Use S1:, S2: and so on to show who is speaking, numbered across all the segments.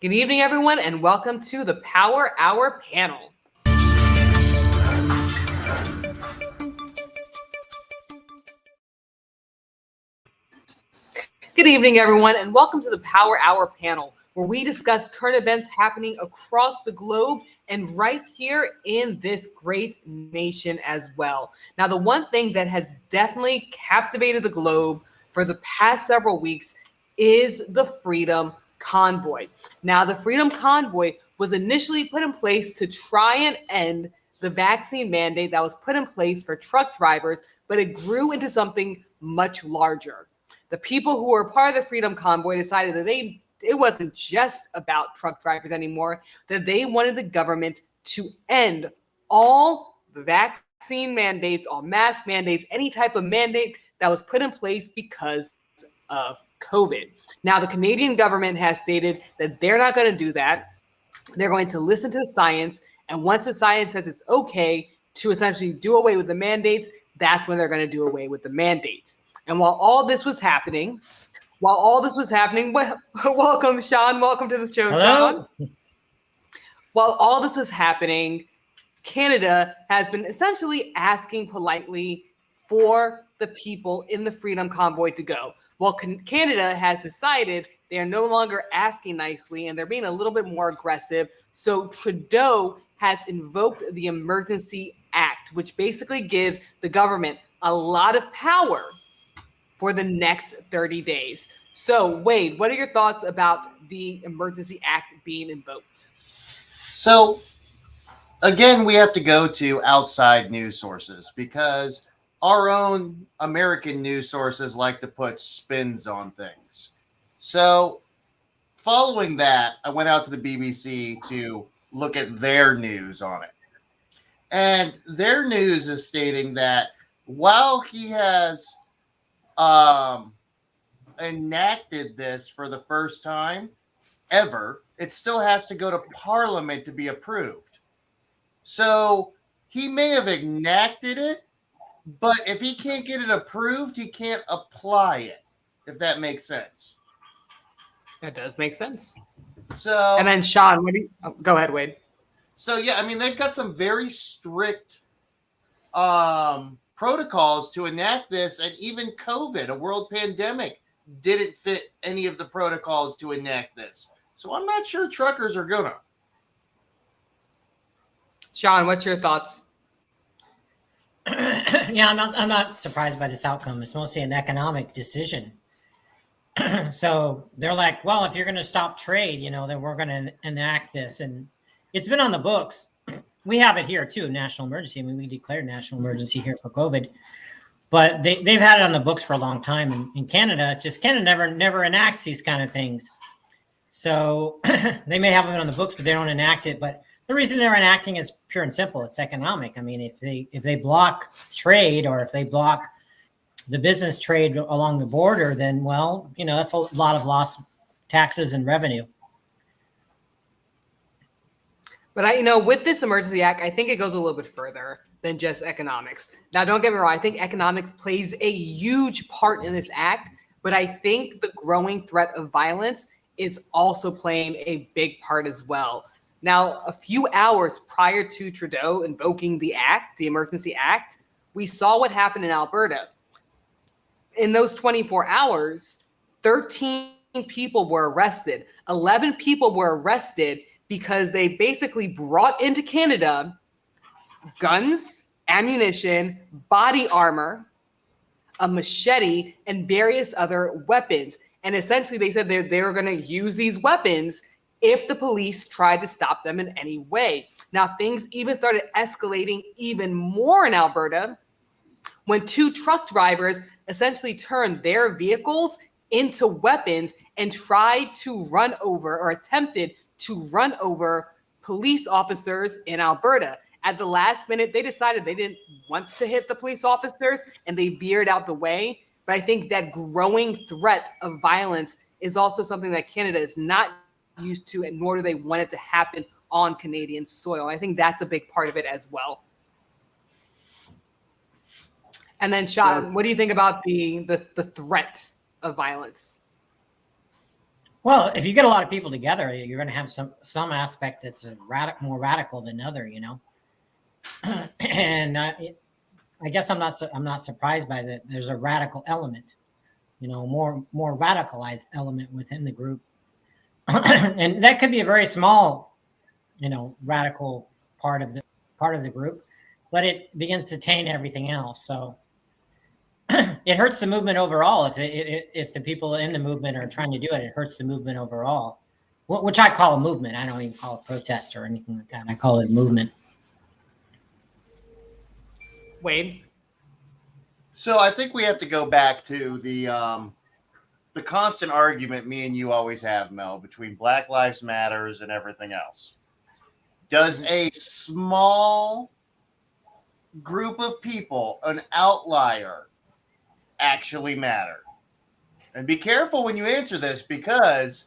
S1: Good evening, everyone, and welcome to the Power Hour panel. Good evening, everyone, and welcome to the Power Hour panel, where we discuss current events happening across the globe and right here in this great nation as well. Now, the one thing that has definitely captivated the globe for the past several weeks is the Freedom Convoy. Now, the Freedom Convoy was initially put in place to try and end the vaccine mandate that was put in place for truck drivers, but it grew into something much larger. The people who were part of the Freedom Convoy decided that it wasn't just about truck drivers anymore, that they wanted the government to end all vaccine mandates, all mask mandates, any type of mandate that was put in place because of COVID. Now, the Canadian government has stated that they're not going to do that. They're going to listen to the science. And once the science says it's okay to essentially do away with the mandates, that's when they're going to do away with the mandates. And while all this was happening, welcome, Sean. Welcome to the show,
S2: Hello?
S1: Sean. While all this was happening, Canada has been essentially asking politely for the people in the Freedom Convoy to go. Well, Canada has decided they are no longer asking nicely and they're being a little bit more aggressive. So Trudeau has invoked the Emergency Act, which basically gives the government a lot of power for the next 30 days. So, Wade, what are your thoughts about the Emergency Act being invoked?
S2: So, again, we have to go to outside news sources because our own American news sources like to put spins on things. So, following that, I went out to the BBC to look at their news on it. And their news is stating that while he has enacted this for the first time ever, it still has to go to Parliament to be approved. So he may have enacted it, but if he can't get it approved, he can't apply it, if that makes sense.
S1: That does make sense.
S2: So,
S1: and then Sean, go ahead, Wade.
S2: So yeah, I mean they've got some very strict protocols to enact this, and even COVID, a world pandemic, didn't fit any of the protocols to enact this. So I'm not sure truckers are gonna.
S1: Sean, what's your thoughts?
S3: Yeah, I'm not surprised by this outcome. It's mostly an economic decision. So they're like, well, if you're going to stop trade, then we're going to enact this. And it's been on the books. We have it here too, national emergency. I mean, we declared national emergency here for COVID. But they've had it on the books for a long time. In Canada, it's just Canada never enacts these kind of things. So they may have it on the books, but they don't enact it. But the reason they're enacting is pure and simple. It's economic. I mean, if they block trade or if they block the business trade along the border, then, well, that's a lot of lost taxes and revenue.
S1: But with this Emergency Act, I think it goes a little bit further than just economics. Now, don't get me wrong. I think economics plays a huge part in this act, but I think the growing threat of violence is also playing a big part as well. Now, a few hours prior to Trudeau invoking the act, the Emergency Act, we saw what happened in Alberta. In those 24 hours, 13 people were arrested. 11 people were arrested because they basically brought into Canada guns, ammunition, body armor, a machete, and various other weapons. And essentially, they said they were going to use these weapons if the police tried to stop them in any way. Now, things even started escalating even more in Alberta when two truck drivers essentially turned their vehicles into weapons and tried to run over or attempted to run over police officers in Alberta. At the last minute, they decided they didn't want to hit the police officers and they veered out the way. But I think that growing threat of violence is also something that Canada is not used to, and nor do they want it to happen on Canadian soil. I think that's a big part of it as well. And then, Sean, what do you think about the threat of violence?
S3: Well, if you get a lot of people together, you're going to have some aspect that's more radical than other, and I guess I'm not surprised by that. There's a radical element, more radicalized element within the group, and that could be a very small, radical part of the group, but it begins to taint everything else. So it hurts the movement overall. If the people in the movement are trying to do it, it hurts the movement overall, which I call a movement. I don't even call it protest or anything like that. I call it movement.
S1: Wade.
S2: So I think we have to go back to the constant argument me and you always have, Mel, between Black Lives Matters and everything else. Does a small group of people, an outlier, actually matter? And be careful when you answer this, because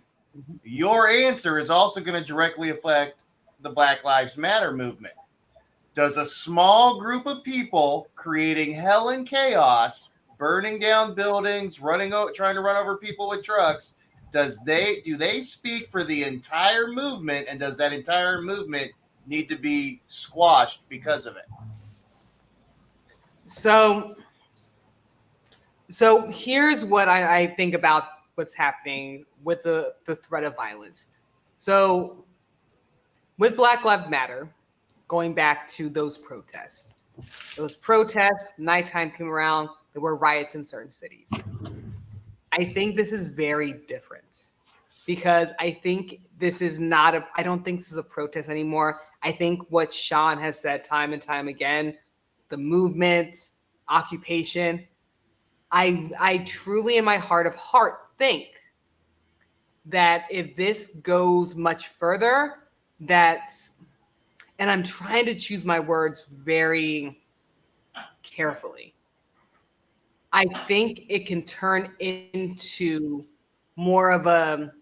S2: your answer is also going to directly affect the Black Lives Matter movement. Does a small group of people creating hell and chaos, burning down buildings, trying to run over people with trucks, do they speak for the entire movement, and does that entire movement need to be squashed because of it?
S1: So here's what I think about what's happening with the threat of violence. So with Black Lives Matter, going back to those protests, nighttime came around, there were riots in certain cities. I think this is very different, because I think this is I don't think this is a protest anymore. I think what Sean has said time and time again, the movement, occupation, I truly in my heart of heart think that if this goes much further, and I'm trying to choose my words very carefully, I think it can turn into more of a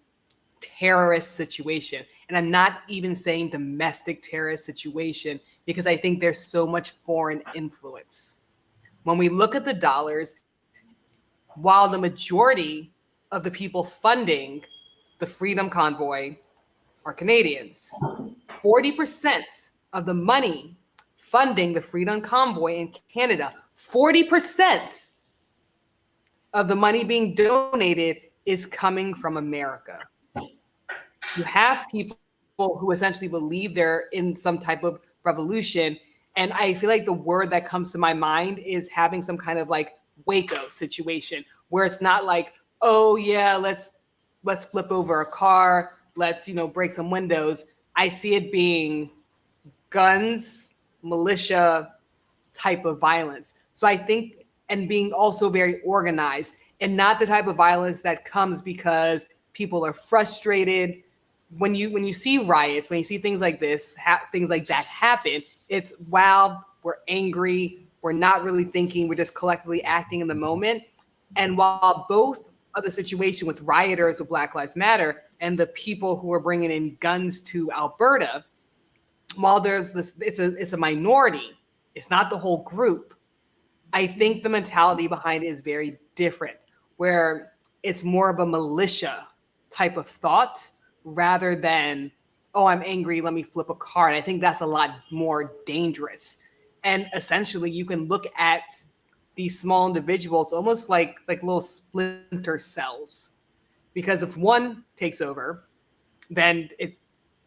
S1: terrorist situation. And I'm not even saying domestic terrorist situation, because I think there's so much foreign influence. When we look at the dollars, while the majority of the people funding the Freedom Convoy are Canadians, 40% of the money funding the Freedom Convoy in Canada, 40% of the money being donated is coming from America. You have people who essentially believe they're in some type of revolution. And I feel like the word that comes to my mind is having some kind of like Waco situation, where it's not like, oh yeah, let's flip over a car, let's break some windows. I see it being guns, militia type of violence. So I think, and being also very organized, and not the type of violence that comes because people are frustrated. When you see riots, when you see things like this, things like that happen, it's, wow, we're angry, we're not really thinking, we're just collectively acting in the moment. And while both of the situation with rioters with Black Lives Matter and the people who are bringing in guns to Alberta, while there's this, it's a minority, it's not the whole group. I think the mentality behind it is very different, where it's more of a militia type of thought rather than, oh, I'm angry, let me flip a car. And I think that's a lot more dangerous. And essentially, you can look at these small individuals almost like little splinter cells, because if one takes over, then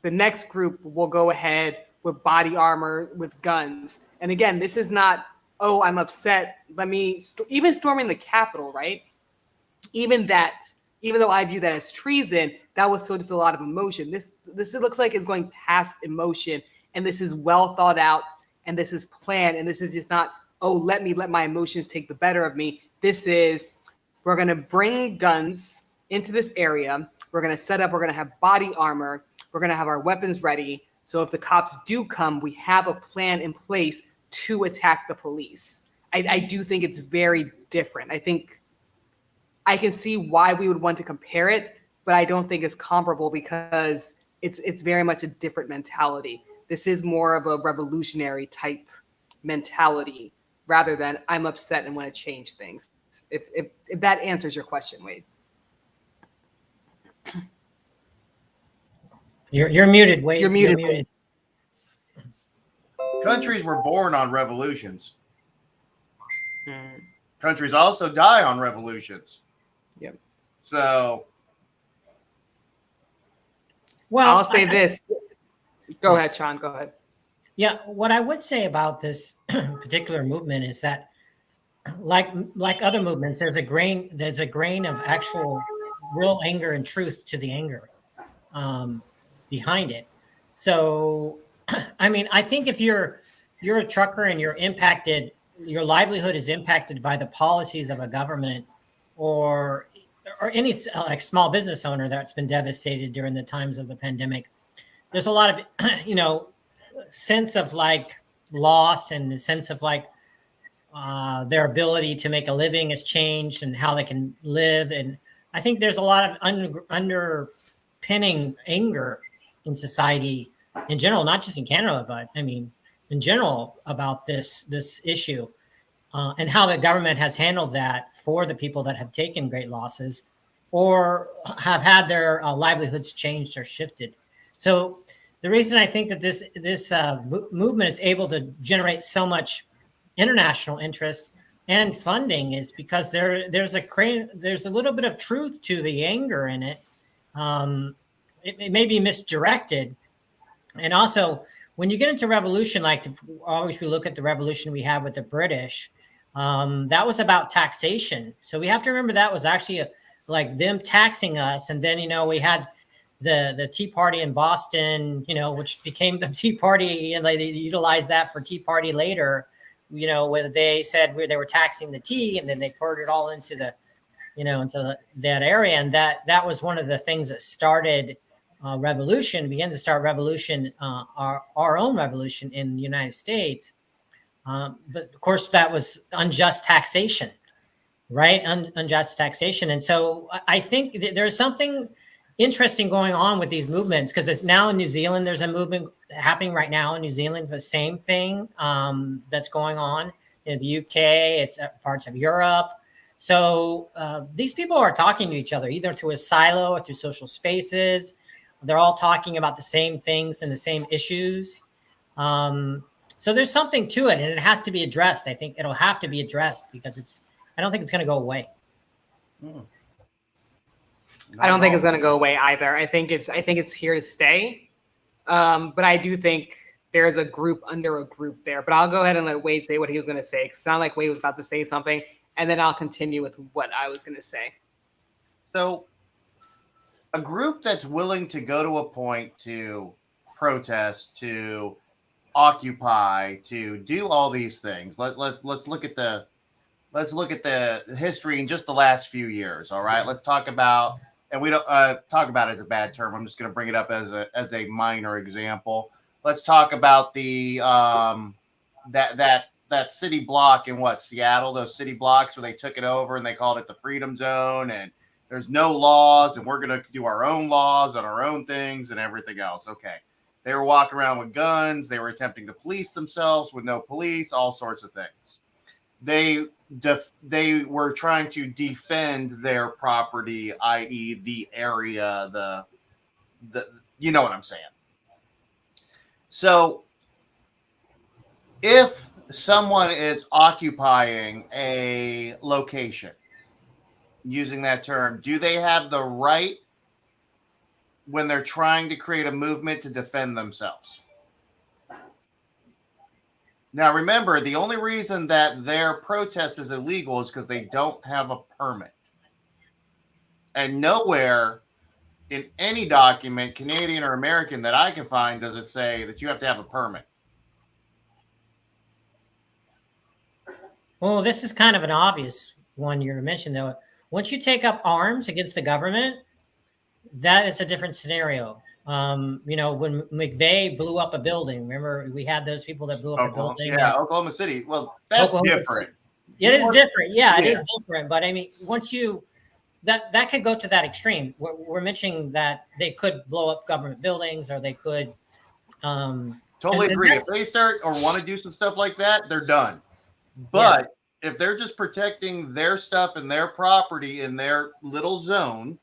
S1: the next group will go ahead with body armor, with guns. And again, this is not, oh, I'm upset, let me even storming the Capitol, right? Even though I view that as treason, that was still just a lot of emotion. This looks like it's going past emotion, and this is well thought out, and this is planned, and this is just not, oh, let my emotions take the better of me. This is, we're going to bring guns into this area. We're going to set up, we're going to have body armor. We're going to have our weapons ready. So if the cops do come, we have a plan in place to attack the police. I do think it's very different. I think I can see why we would want to compare it, but I don't think it's comparable, because it's very much a different mentality. This is more of a revolutionary type mentality rather than I'm upset and want to change things. If that answers your question, Wade.
S3: You're muted. Wait,
S1: You're muted.
S2: Countries were born on revolutions.
S1: Mm,
S2: Countries also die on revolutions.
S1: Yep.
S2: So,
S3: Well,
S1: I'll say this. Go ahead, Sean. Go ahead.
S3: yeah, what I would say about this particular movement is that, like other movements, there's a grain of actual real anger and truth to the anger behind it. So, I mean, I think if you're a trucker and you're impacted, your livelihood is impacted by the policies of a government, or any like small business owner that's been devastated during the times of the pandemic. There's a lot of sense of like loss, and the sense of like their ability to make a living has changed, and how they can live. And I think there's a lot of underpinning anger in society in general, not just in Canada, but I mean, in general, about this issue, and how the government has handled that for the people that have taken great losses or have had their livelihoods changed or shifted. So the reason I think that this movement is able to generate so much international interest and funding is because there's a little bit of truth to the anger in it. It may be misdirected, and also when you get into revolution, like always we look at the revolution we had with the British, that was about taxation. So we have to remember that was actually like them taxing us, and then we had the Tea Party in Boston, which became the Tea Party, and they utilized that for Tea Party later. Where they said they were taxing the tea, and then they poured it all into that area, and that was one of the things that started began to start revolution, our own revolution in the United States. But of course, that was unjust taxation, right? Unjust taxation. And so I think there's something interesting going on with these movements, because it's now in New Zealand. There's a movement happening right now in New Zealand for the same thing that's going on in the UK. It's parts of Europe. So these people are talking to each other, either through a silo or through social spaces. They're all talking about the same things and the same issues. So there's something to it, and it has to be addressed. I think it'll have to be addressed, because I don't think it's going to go away.
S1: I don't think it's going to go away either. I think it's here to stay. But I do think there's a group under a group there. But I'll go ahead and let Wade say what he was going to say. It sounded like Wade was about to say something, and then I'll continue with what I was going to say.
S2: So, a group that's willing to go to a point to protest, to occupy, to do all these things. Let's look at the history in just the last few years. All right, let's talk about, and we don't talk about it as a bad term. I'm just going to bring it up as a minor example. Let's talk about the that city block in Seattle, those city blocks where they took it over and they called it the Freedom Zone, and there's no laws, and we're going to do our own laws on our own things and everything else. Okay. They were walking around with guns. They were attempting to police themselves with no police, all sorts of things. They were trying to defend their property, i.e. the area, the you know what I'm saying. So if someone is occupying a location, using that term, do they have the right, when they're trying to create a movement, to defend themselves? Now, remember, the only reason that their protest is illegal is because they don't have a permit. And nowhere in any document, Canadian or American, that I can find, does it say that you have to have a permit.
S3: Well, this is kind of an obvious one you mentioned, though. Once you take up arms against the government, that is a different scenario. When McVeigh blew up a building, remember we had those people that blew up a building?
S2: Yeah, Oklahoma City. Well, that's different.
S3: It is different. Yeah, it is different. But I mean, once you that could go to that extreme. We're mentioning that they could blow up government buildings, or they could.
S2: Totally agree. If they start or want to do some stuff like that, they're done. But if they're just protecting their stuff and their property in their little zone,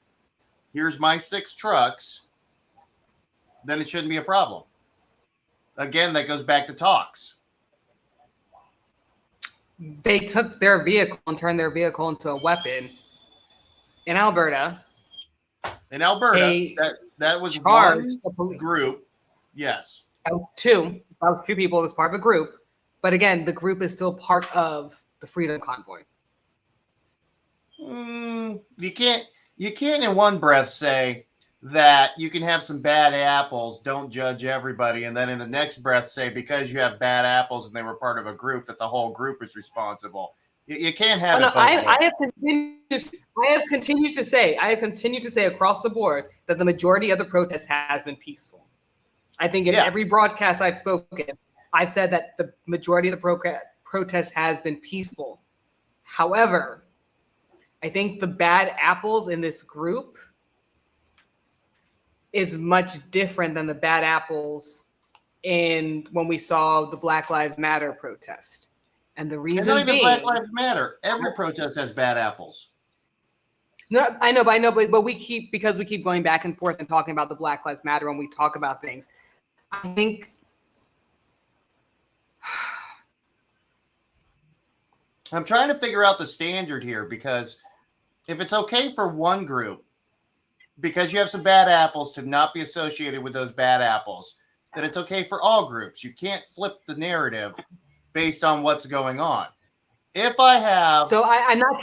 S2: here's my 6 trucks. then it shouldn't be a problem. Again, that goes back to talks.
S1: They took their vehicle and turned their vehicle into a weapon in Alberta.
S2: In Alberta,
S1: They
S2: that was
S1: charged the
S2: one
S1: police.
S2: group. Yes.
S1: That was two. That was two people as part of a group. But again, the group is still part of the Freedom Convoy.
S2: You can't in one breath say that you can have some bad apples, don't judge everybody, and then in the next breath say because you have bad apples and they were part of a group that the whole group is responsible. You can't have it both ways.
S1: I have continued to say across the board that the majority of the protest has been peaceful. I think in every broadcast I've spoken, I've said that the majority of the protest has been peaceful. However, I think the bad apples in this group is much different than the bad apples in when we saw the Black Lives Matter protest. And the reason
S2: it's not even
S1: being,
S2: Black Lives Matter. Every protest has bad apples.
S1: No, I know, but we keep going back and forth and talking about the Black Lives Matter when we talk about things. I think
S2: I'm trying to figure out the standard here, because if it's okay for one group, because you have some bad apples, to not be associated with those bad apples, then it's okay for all groups. You can't flip the narrative based on what's going on. If I have,
S1: so I'm not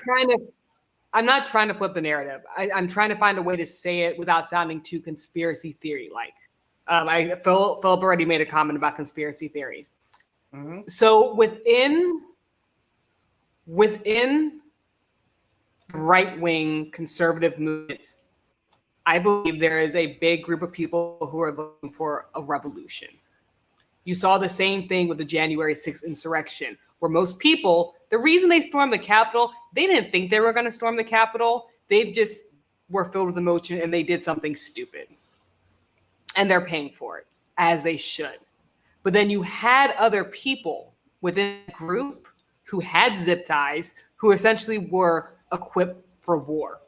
S1: trying to flip the narrative. I'm trying to find a way to say it without sounding too conspiracy theory like. Philip already made a comment about conspiracy theories.
S2: Mm-hmm.
S1: So within right-wing conservative movements, I believe there is a big group of people who are looking for a revolution. You saw the same thing with the January 6th insurrection, where most people, the reason they stormed the Capitol, they didn't think they were going to storm the Capitol. They just were filled with emotion and they did something stupid. And they're paying for it, as they should. But then you had other people within the group who had zip ties, who essentially were equipped for war,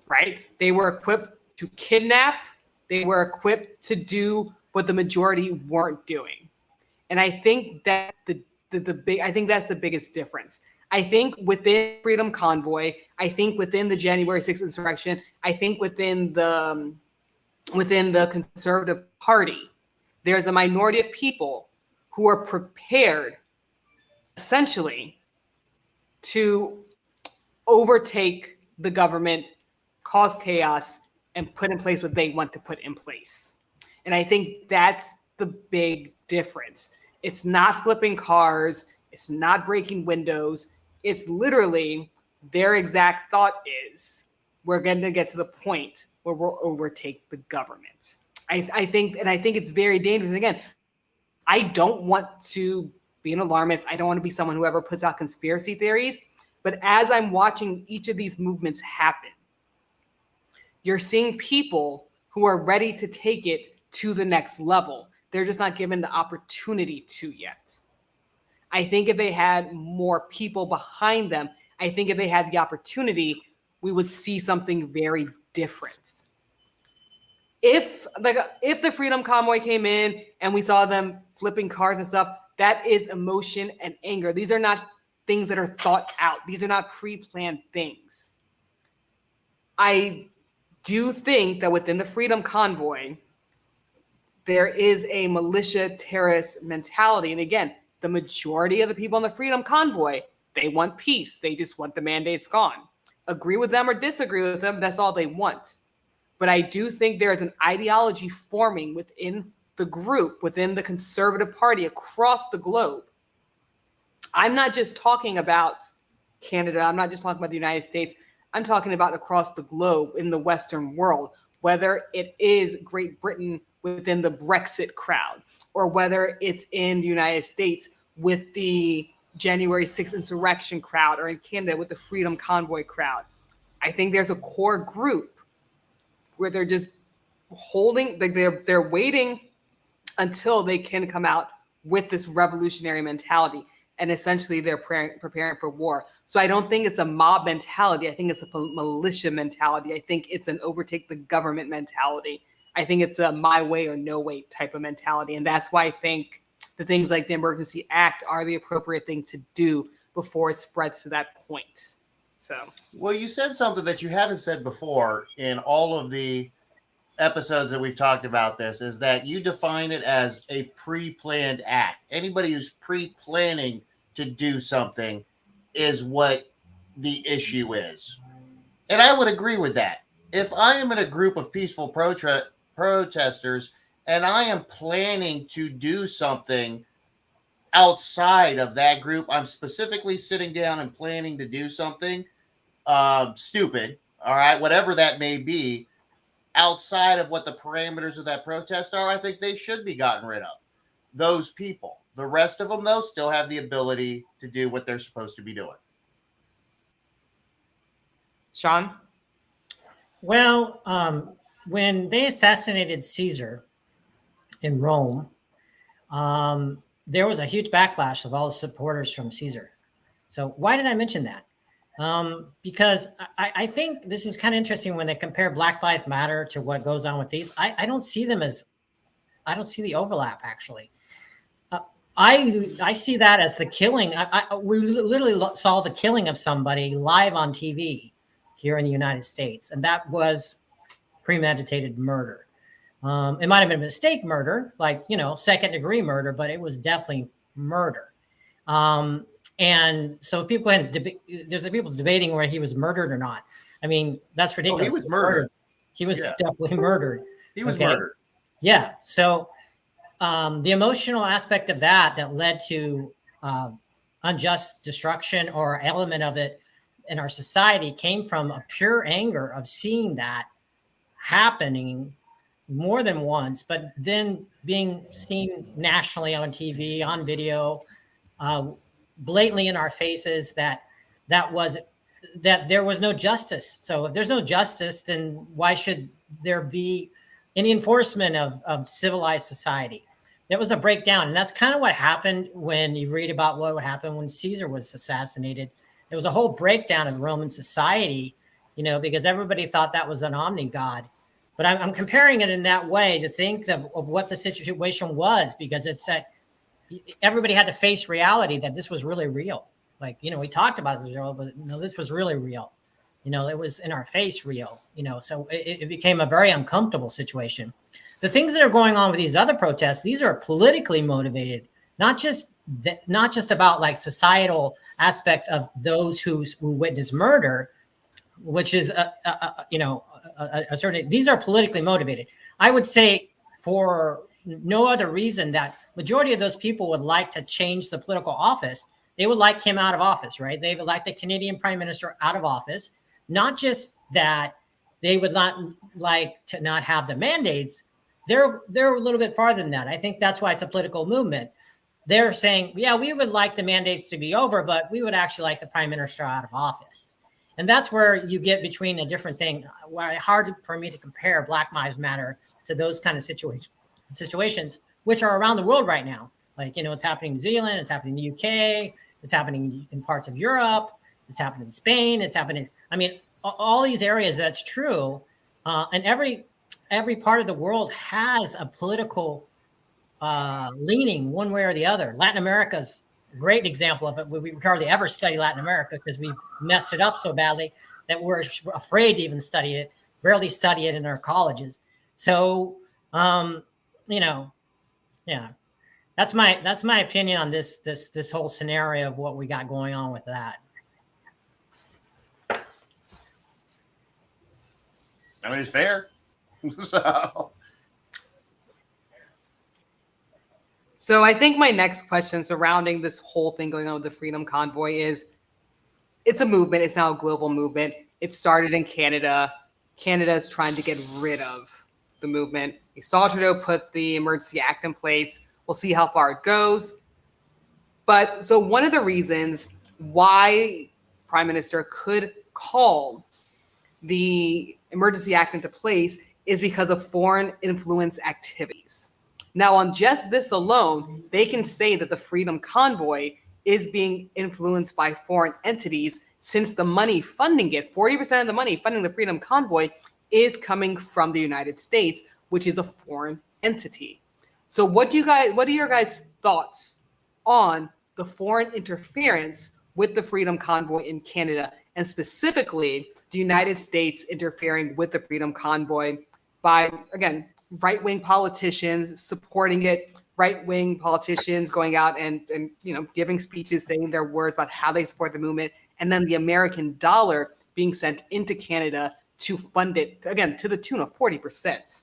S1: right? They were equipped to kidnap. They were equipped to do what the majority weren't doing. And I think that I think that's the biggest difference. I think within Freedom Convoy, I think within the January 6th insurrection, I think within the Conservative Party, there's a minority of people who are prepared essentially to overtake the government, cause chaos, and put in place what they want to put in place. And I think that's the big difference. It's not flipping cars. It's not breaking windows. It's literally their exact thought is, we're going to get to the point where we'll overtake the government. I think it's very dangerous. And again, I don't want to be an alarmist. I don't want to be someone who ever puts out conspiracy theories. But as I'm watching each of these movements happen, you're seeing people who are ready to take it to the next level. They're just not given the opportunity to yet. I think if they had more people behind them, I think if they had the opportunity, we would see something very different. If the Freedom Convoy came in and we saw them flipping cars and stuff, that is emotion and anger. These are not things that are thought out. These are not pre-planned things. I do think that within the Freedom Convoy, there is a militia terrorist mentality. And again, the majority of the people in the Freedom Convoy, they want peace. They just want the mandates gone. Agree with them or disagree with them, that's all they want. But I do think there is an ideology forming within the group, within the Conservative Party across the globe. I'm not just talking about Canada. I'm not just talking about the United States. I'm talking about across the globe in the Western world, whether it is Great Britain within the Brexit crowd, or whether it's in the United States with the January 6th insurrection crowd, or in Canada with the Freedom Convoy crowd. I think there's a core group where they're just holding, they're waiting until they can come out with this revolutionary mentality. And essentially they're preparing for war. So I don't think it's a mob mentality. I think it's a militia mentality. I think it's an overtake the government mentality. I think it's a my way or no way type of mentality. And that's why I think the things like the Emergency Act are the appropriate thing to do before it spreads to that point. So,
S2: well, you said something that you haven't said before in all of the episodes that we've talked about this, is that you define it as a pre-planned act. Anybody who's pre-planning to do something is what the issue is. And I would agree with that. If I am in a group of peaceful protesters and I am planning to do something outside of that group, I'm specifically sitting down and planning to do something stupid, all right, whatever that may be, outside of what the parameters of that protest are, I think they should be gotten rid of. Those people. The rest of them, though, still have the ability to do what they're supposed to be doing.
S1: Sean?
S3: Well, when they assassinated Caesar in Rome, there was a huge backlash of all the supporters from Caesar. So why did I mention that? Because I think this is kind of interesting when they compare Black Lives Matter to what goes on with these. I don't see them as, I don't see the overlap actually. I see that as the killing. We literally saw the killing of somebody live on TV here in the United States, and that was premeditated murder. It might have been a mistake murder, like, second degree murder, but it was definitely murder. And so people there's people debating whether he was murdered or not. I mean, that's ridiculous.
S2: Oh, he was murdered.
S3: He was definitely murdered.
S2: He was murdered.
S3: Yeah. So the emotional aspect of that led to unjust destruction or element of it in our society came from a pure anger of seeing that happening more than once, but then being seen nationally on TV, on video, blatantly in our faces that there was no justice. So if there's no justice, then why should there be any enforcement of civilized society? There was a breakdown, and that's kind of what happened when you read about what would happen when Caesar was assassinated. There was a whole breakdown of Roman society, because everybody thought that was an omni-god. But I'm comparing it in that way to think of what the situation was, because it's that everybody had to face reality that this was really real. Like, we talked about this, but this was really real. It was in our face real, so it became a very uncomfortable situation. The things that are going on with these other protests, these are politically motivated, not just about like societal aspects of those who witness murder, which is a certain. These are politically motivated. I would say for no other reason that majority of those people would like to change the political office. They would like him out of office, right? They would like the Canadian Prime Minister out of office. Not just that, they would not like to not have the mandates. They're a little bit farther than that. I think that's why it's a political movement. They're saying, yeah, we would like the mandates to be over, but we would actually like the Prime Minister out of office. And that's where you get between a different thing. Where hard for me to compare Black Lives Matter to those kind of situations, which are around the world right now. Like, it's happening in New Zealand, it's happening in the UK, it's happening in parts of Europe, it's happening in Spain, it's happening. I mean, all these areas, that's true. And every part of the world has a political leaning one way or the other. Latin America's a great example of it. We hardly ever study Latin America because we messed it up so badly that we're afraid to even study it, rarely study it in our colleges. So, yeah, that's my opinion on this whole scenario of what we got going on with that.
S2: I mean, it's fair.
S1: So I think my next question surrounding this whole thing going on with the Freedom Convoy is, it's a movement. It's now a global movement. It started in Canada. Canada is trying to get rid of the movement. We saw Trudeau put the Emergency Act in place. We'll see how far it goes. But so one of the reasons why Prime Minister could call the Emergency Act into place is because of foreign influence activities. Now, on just this alone, they can say that the Freedom Convoy is being influenced by foreign entities, since the money funding it, 40% of the money funding the Freedom Convoy, is coming from the United States, which is a foreign entity. So what are your guys' thoughts on the foreign interference with the Freedom Convoy in Canada, and specifically the United States interfering with the Freedom Convoy by, again, right-wing politicians supporting it, right-wing politicians going out and giving speeches saying their words about how they support the movement, and then the American dollar being sent into Canada to fund it, again, to the tune of 40%.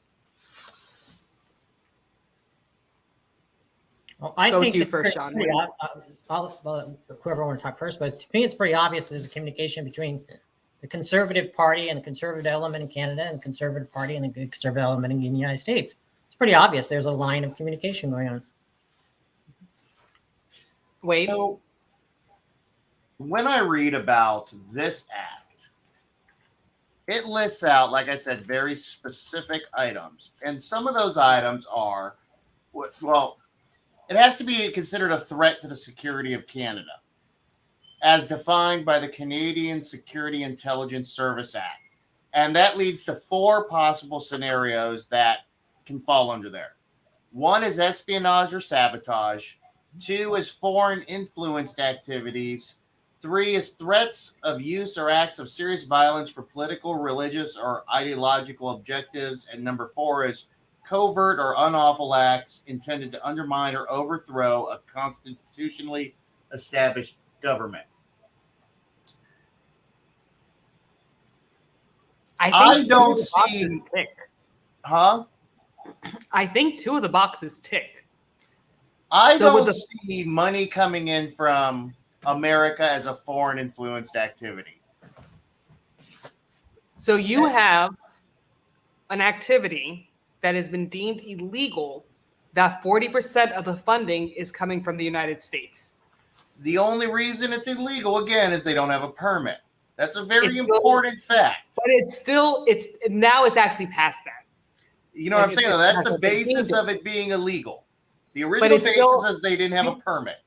S3: Well, I
S1: Go
S3: think
S1: to you
S3: it's
S1: first, Sean.
S3: Whoever want to talk first, but to me, it's pretty obvious there's a communication between the Conservative Party and the conservative element in Canada and the Conservative Party and the conservative element in the United States. It's pretty obvious there's a line of communication going on.
S1: Wait.
S2: So when I read about this act, it lists out, like I said, very specific items. And some of those items are, well, it has to be considered a threat to the security of Canada, as defined by the Canadian Security Intelligence Service Act. And that leads to 4 possible scenarios that can fall under there. 1 is espionage or sabotage. 2 is foreign influenced activities. 3 is threats of use or acts of serious violence for political, religious, or ideological objectives. And number 4 is covert or unlawful acts intended to undermine or overthrow a constitutionally established government. I don't see. Huh?
S1: I think 2 of the boxes tick.
S2: I don't see money coming in from America as a foreign influenced activity.
S1: So you have an activity that has been deemed illegal, that 40% of the funding is coming from the United States.
S2: The only reason it's illegal, again, is they don't have a permit. That's a very important fact.
S1: But it's now actually past that.
S2: You know what I'm saying? Though? That's the basis of it being illegal. The original basis is they didn't have a permit.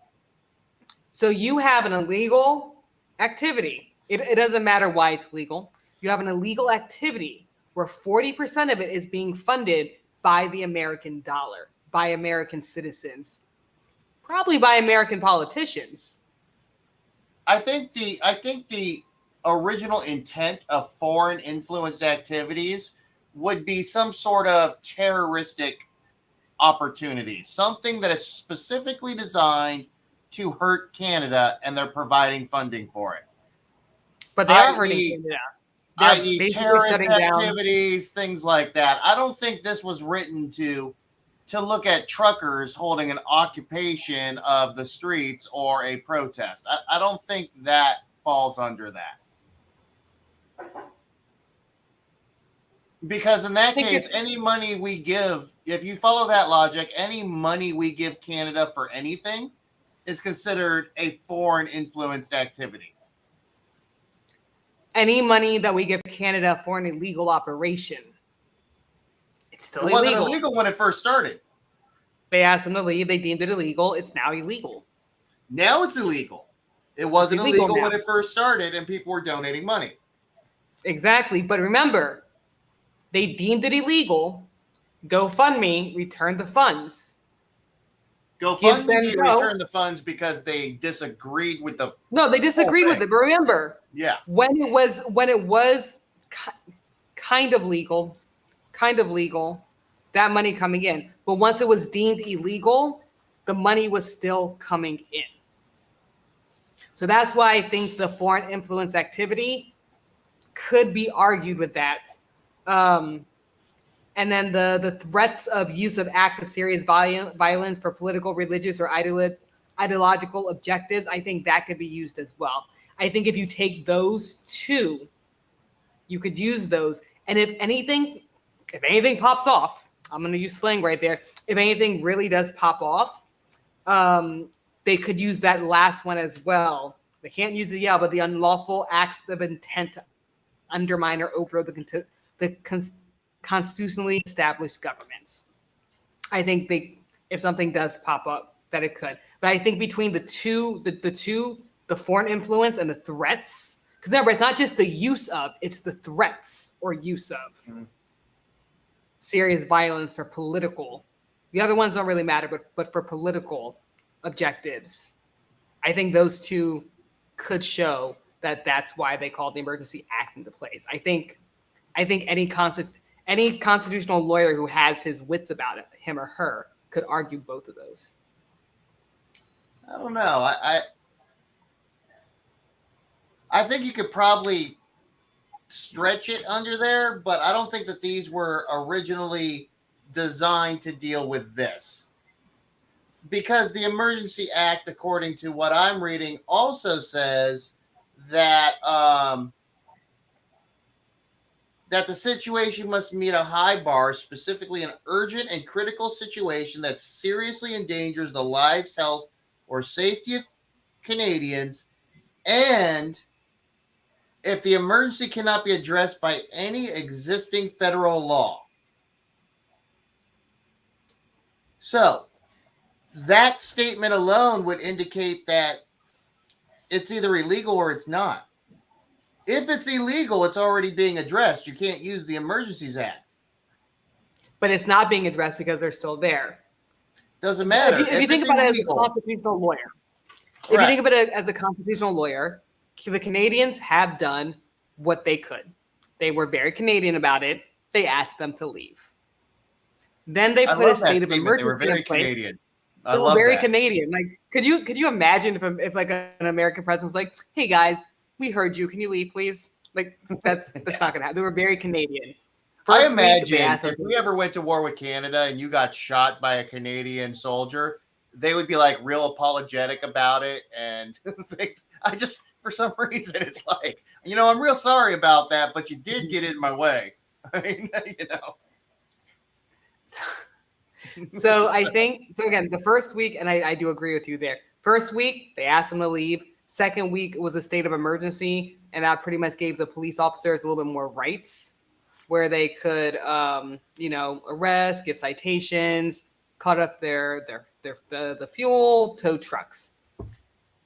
S1: So you have an illegal activity. It doesn't matter why it's legal. You have an illegal activity where 40% of it is being funded by the American dollar, by American citizens, probably by American politicians.
S2: I think the original intent of foreign influenced activities would be some sort of terroristic opportunity, something that is specifically designed to hurt Canada, and they're providing funding for it.
S1: But they are hurting Canada.
S2: I.e. terrorist activities, things like that. I don't think this was written to look at truckers holding an occupation of the streets or a protest. I don't think that falls under that. Because in that case, any money we give, if you follow that logic, any money we give Canada for anything is considered a foreign influenced activity.
S1: Any money that we give Canada for an illegal operation, it's still
S2: illegal. It
S1: illegal.
S2: wasn't illegal when it first started.
S1: They asked them to leave. They deemed it illegal. It's now illegal.
S2: Now it's illegal. It wasn't illegal when it first started and people were donating money.
S1: Exactly. But remember, they deemed it illegal. GoFundMe returned the funds.
S2: GoFundMe returned the funds because they disagreed with the.
S1: No, they disagreed with it. But remember, when it was kind of legal, that money coming in. But once it was deemed illegal, the money was still coming in. So that's why I think the foreign influence activity could be argued with that. And then the threats of use of act of serious violence for political, religious, or ideological objectives, I think that could be used as well. I think if you take those 2, you could use those. And if anything pops off, I'm going to use slang right there. If anything really does pop off, they could use that last one as well. They can't use the but the unlawful acts of intent to undermine or overthrow the constitutionally established governments. I think if something does pop up, that it could. But I think between the two, the foreign influence and the threats, because remember, it's not just the use of, it's the threats or use of. Mm-hmm. serious violence for political. The other ones don't really matter, but for political objectives, I think those two could show that that's why they called the Emergency Act into place. I think any constitutional lawyer who has his wits about it, him or her, could argue both of those.
S2: I don't know. I think you could probably stretch it under there, but I don't think that these were originally designed to deal with this. Because the Emergency Act, according to what I'm reading, also says that that the situation must meet a high bar, specifically an urgent and critical situation that seriously endangers the lives, health, or safety of Canadians, and if the emergency cannot be addressed by any existing federal law. So, that statement alone would indicate that it's either illegal or it's not. If it's illegal, it's already being addressed. You can't use the Emergencies Act.
S1: But it's not being addressed because they're still there.
S2: Doesn't matter.
S1: If you think about it as a constitutional lawyer, if you think about it as a constitutional lawyer, the Canadians have done what they could. They were very Canadian about it. They asked them to leave. Then they put a state of emergency
S2: They were very
S1: in place.
S2: Canadian.
S1: They were very Canadian. Like, could you imagine if like an American president was like, "Hey guys, we heard you. Can you leave, please?" Like that's not gonna happen. They were very Canadian.
S2: I imagine if we ever went to war with Canada and you got shot by a Canadian soldier, they would be like real apologetic about it. And for some reason, it's like, I'm real sorry about that, but you did get in my way. I mean,
S1: So I think, again, the first week, and I do agree with you there. First week, they asked them to leave. Second week, it was a state of emergency, and that pretty much gave the police officers a little bit more rights, where they could, arrest, give citations, cut off the fuel, tow trucks.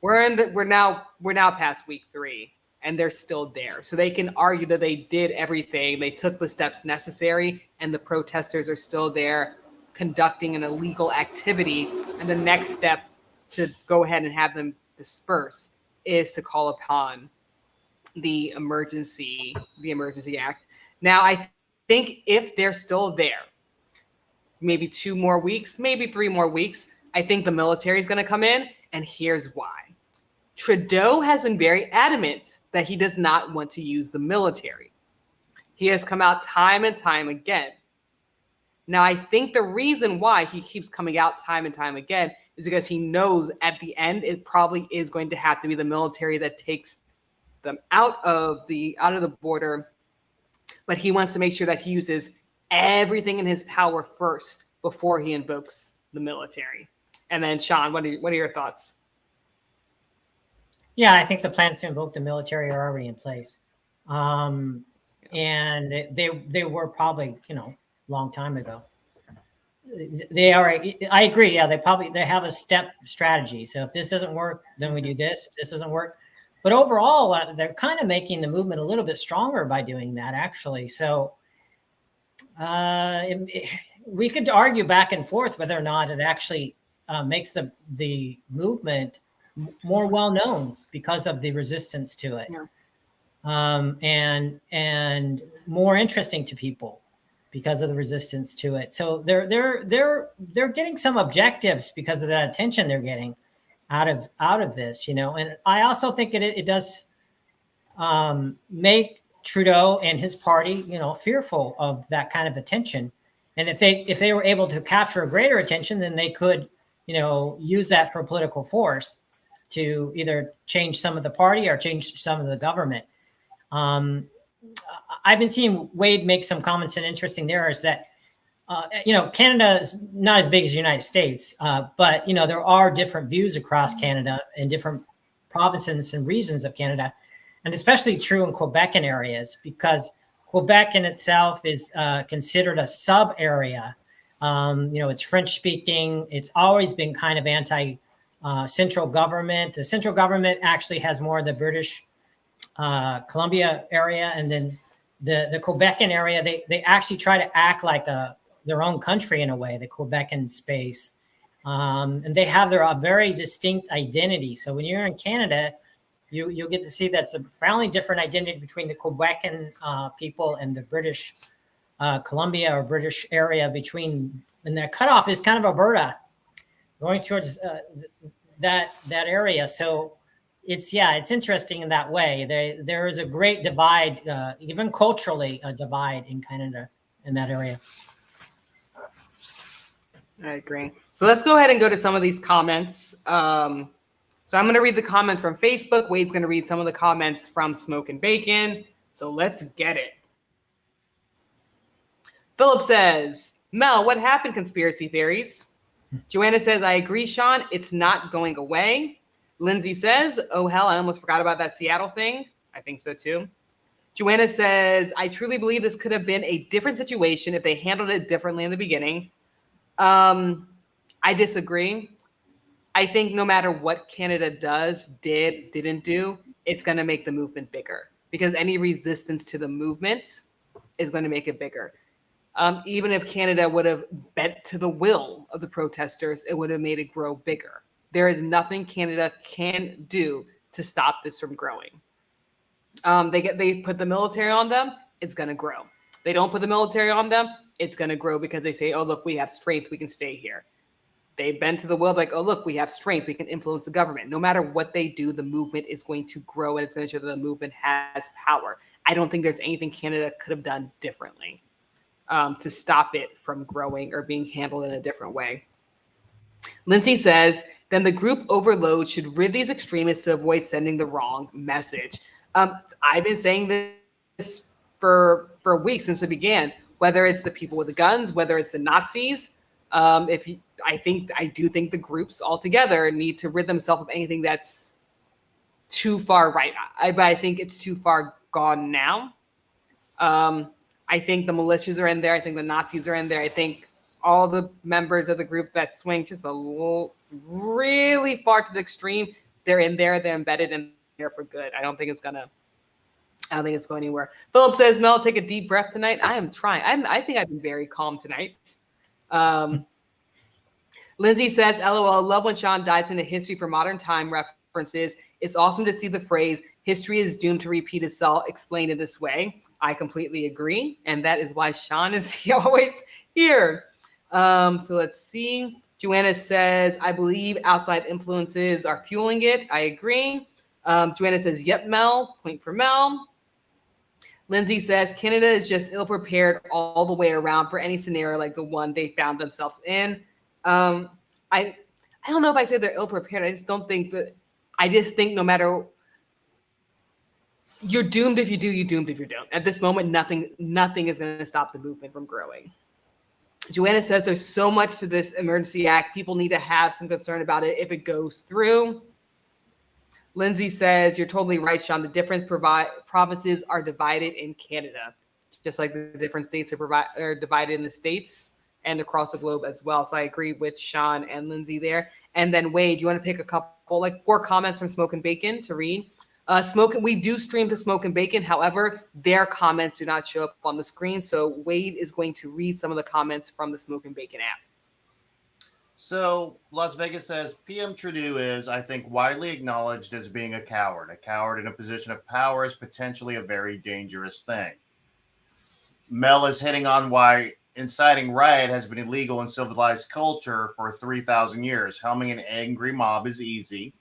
S1: We're now past week 3, and they're still there. So they can argue that they did everything, they took the steps necessary, and the protesters are still there conducting an illegal activity. And the next step to go ahead and have them disperse is to call upon the Emergency Act. Now, I think if they're still there, maybe 2 more weeks, maybe 3 more weeks, I think the military is going to come in, and here's why. Trudeau has been very adamant that he does not want to use the military. He has come out time and time again. Now, I think the reason why he keeps coming out time and time again is because he knows at the end it probably is going to have to be the military that takes them out of the border. But he wants to make sure that he uses everything in his power first before he invokes the military. And then, Sean, what are your thoughts?
S3: Yeah, I think the plans to invoke the military are already in place. And they were probably, long time ago. They are. I agree. Yeah, they have a step strategy. So if this doesn't work, then we do this. If this doesn't work, but overall, they're kind of making the movement a little bit stronger by doing that. Actually, so we could argue back and forth whether or not it actually makes the movement more well known because of the resistance to it, and more interesting to people because of the resistance to it. So they're getting some objectives because of that attention they're getting out of this, And I also think it does make Trudeau and his party, fearful of that kind of attention. And if they were able to capture a greater attention, then they could, use that for political force to either change some of the party or change some of the government. I've been seeing Wade make some comments, and interesting there is that, Canada is not as big as the United States, but, there are different views across Canada and different provinces and regions of Canada, and especially true in Quebecan areas, because Quebec in itself is considered a sub area. It's French speaking. It's always been kind of anti central government. The central government actually has more of the British Columbia area, and then the Quebecan area, they actually try to act like their own country in a way, the Quebecan space. And they have their very distinct identity. So when you're in Canada, you'll get to see that's a profoundly different identity between the Quebecan people and the British Columbia or British area between, and that cutoff is kind of Alberta, going towards that area. So it's interesting in that way. There is a great divide, even culturally, a divide in Canada in that area.
S1: I agree. So let's go ahead and go to some of these comments. So I'm going to read the comments from Facebook. Wade's going to read some of the comments from Smoke and Bacon. So let's get it. Philip says, Mel, what happened? Conspiracy theories. Joanna says, I agree, Sean. It's not going away. Lindsay says, oh, hell, I almost forgot about that Seattle thing. I think so, too. Joanna says, I truly believe this could have been a different situation if they handled it differently in the beginning. I disagree. I think no matter what Canada didn't do, it's going to make the movement bigger, because any resistance to the movement is going to make it bigger. Even if Canada would have bent to the will of the protesters, it would have made it grow bigger. There is nothing Canada can do to stop this from growing. They put the military on them, it's going to grow. They don't put the military on them, it's going to grow, because they say, oh, look, we have strength, we can stay here. They bend to the will, like, oh, look, we have strength, we can influence the government. No matter what they do, the movement is going to grow, and it's going to show that the movement has power. I don't think there's anything Canada could have done differently to stop it from growing or being handled in a different way. Lindsay says, then the group overload should rid these extremists to avoid sending the wrong message. I've been saying this for weeks since it began, whether it's the people with the guns, whether it's the Nazis. I do think the groups altogether need to rid themselves of anything that's too far right. But I think it's too far gone now. I think the militias are in there. I think the Nazis are in there. I think all the members of the group that swing just a little really far to the extreme, they're in there. They're embedded in there for good. I don't think it's going anywhere. Philip says, Mel, take a deep breath tonight. I am trying. I think I've been very calm tonight. Lindsay says, LOL, love when Sean dives into history for modern time references. It's awesome to see the phrase, history is doomed to repeat itself, explained in this way. I completely agree. And that is why Sean is always here. So let's see. Joanna says, I believe outside influences are fueling it. I agree. Joanna says, yep, Mel. Point for Mel. Lindsay says, Canada is just ill-prepared all the way around for any scenario like the one they found themselves in. I don't know if I say they're ill-prepared. I just think no matter, you're doomed if you do, you're doomed if you don't. At this moment, nothing is going to stop the movement from growing. Joanna says there's so much to this emergency act. People need to have some concern about it if it goes through. Lindsay says, you're totally right, Sean. The different provinces are divided in Canada, just like the different states are divided in the States and across the globe as well. So I agree with Sean and Lindsay there. And then Wade, you want to pick a couple, like 4 comments from Smoke and Bacon to read? We do stream to Smoke and Bacon. However, their comments do not show up on the screen. So Wade is going to read some of the comments from the Smoke and Bacon app.
S2: So Las Vegas says, PM Trudeau is, I think, widely acknowledged as being a coward. A coward in a position of power is potentially a very dangerous thing. Mel is hitting on why inciting riot has been illegal in civilized culture for 3,000 years. Helming an angry mob is easy.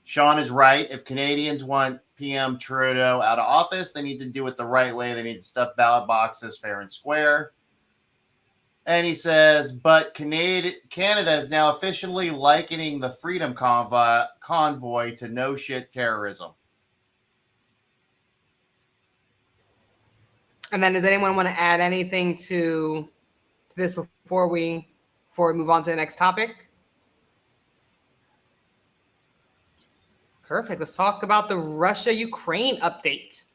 S2: Sean is right. If Canadians want PM Trudeau out of office, they need to do it the right way. They need to stuff ballot boxes fair and square. And he says, but Canada is now officially likening the Freedom Convoy to no shit terrorism.
S1: And then does anyone want to add anything to this before we move on to the next topic? Perfect. Let's talk about the Russia-Ukraine update.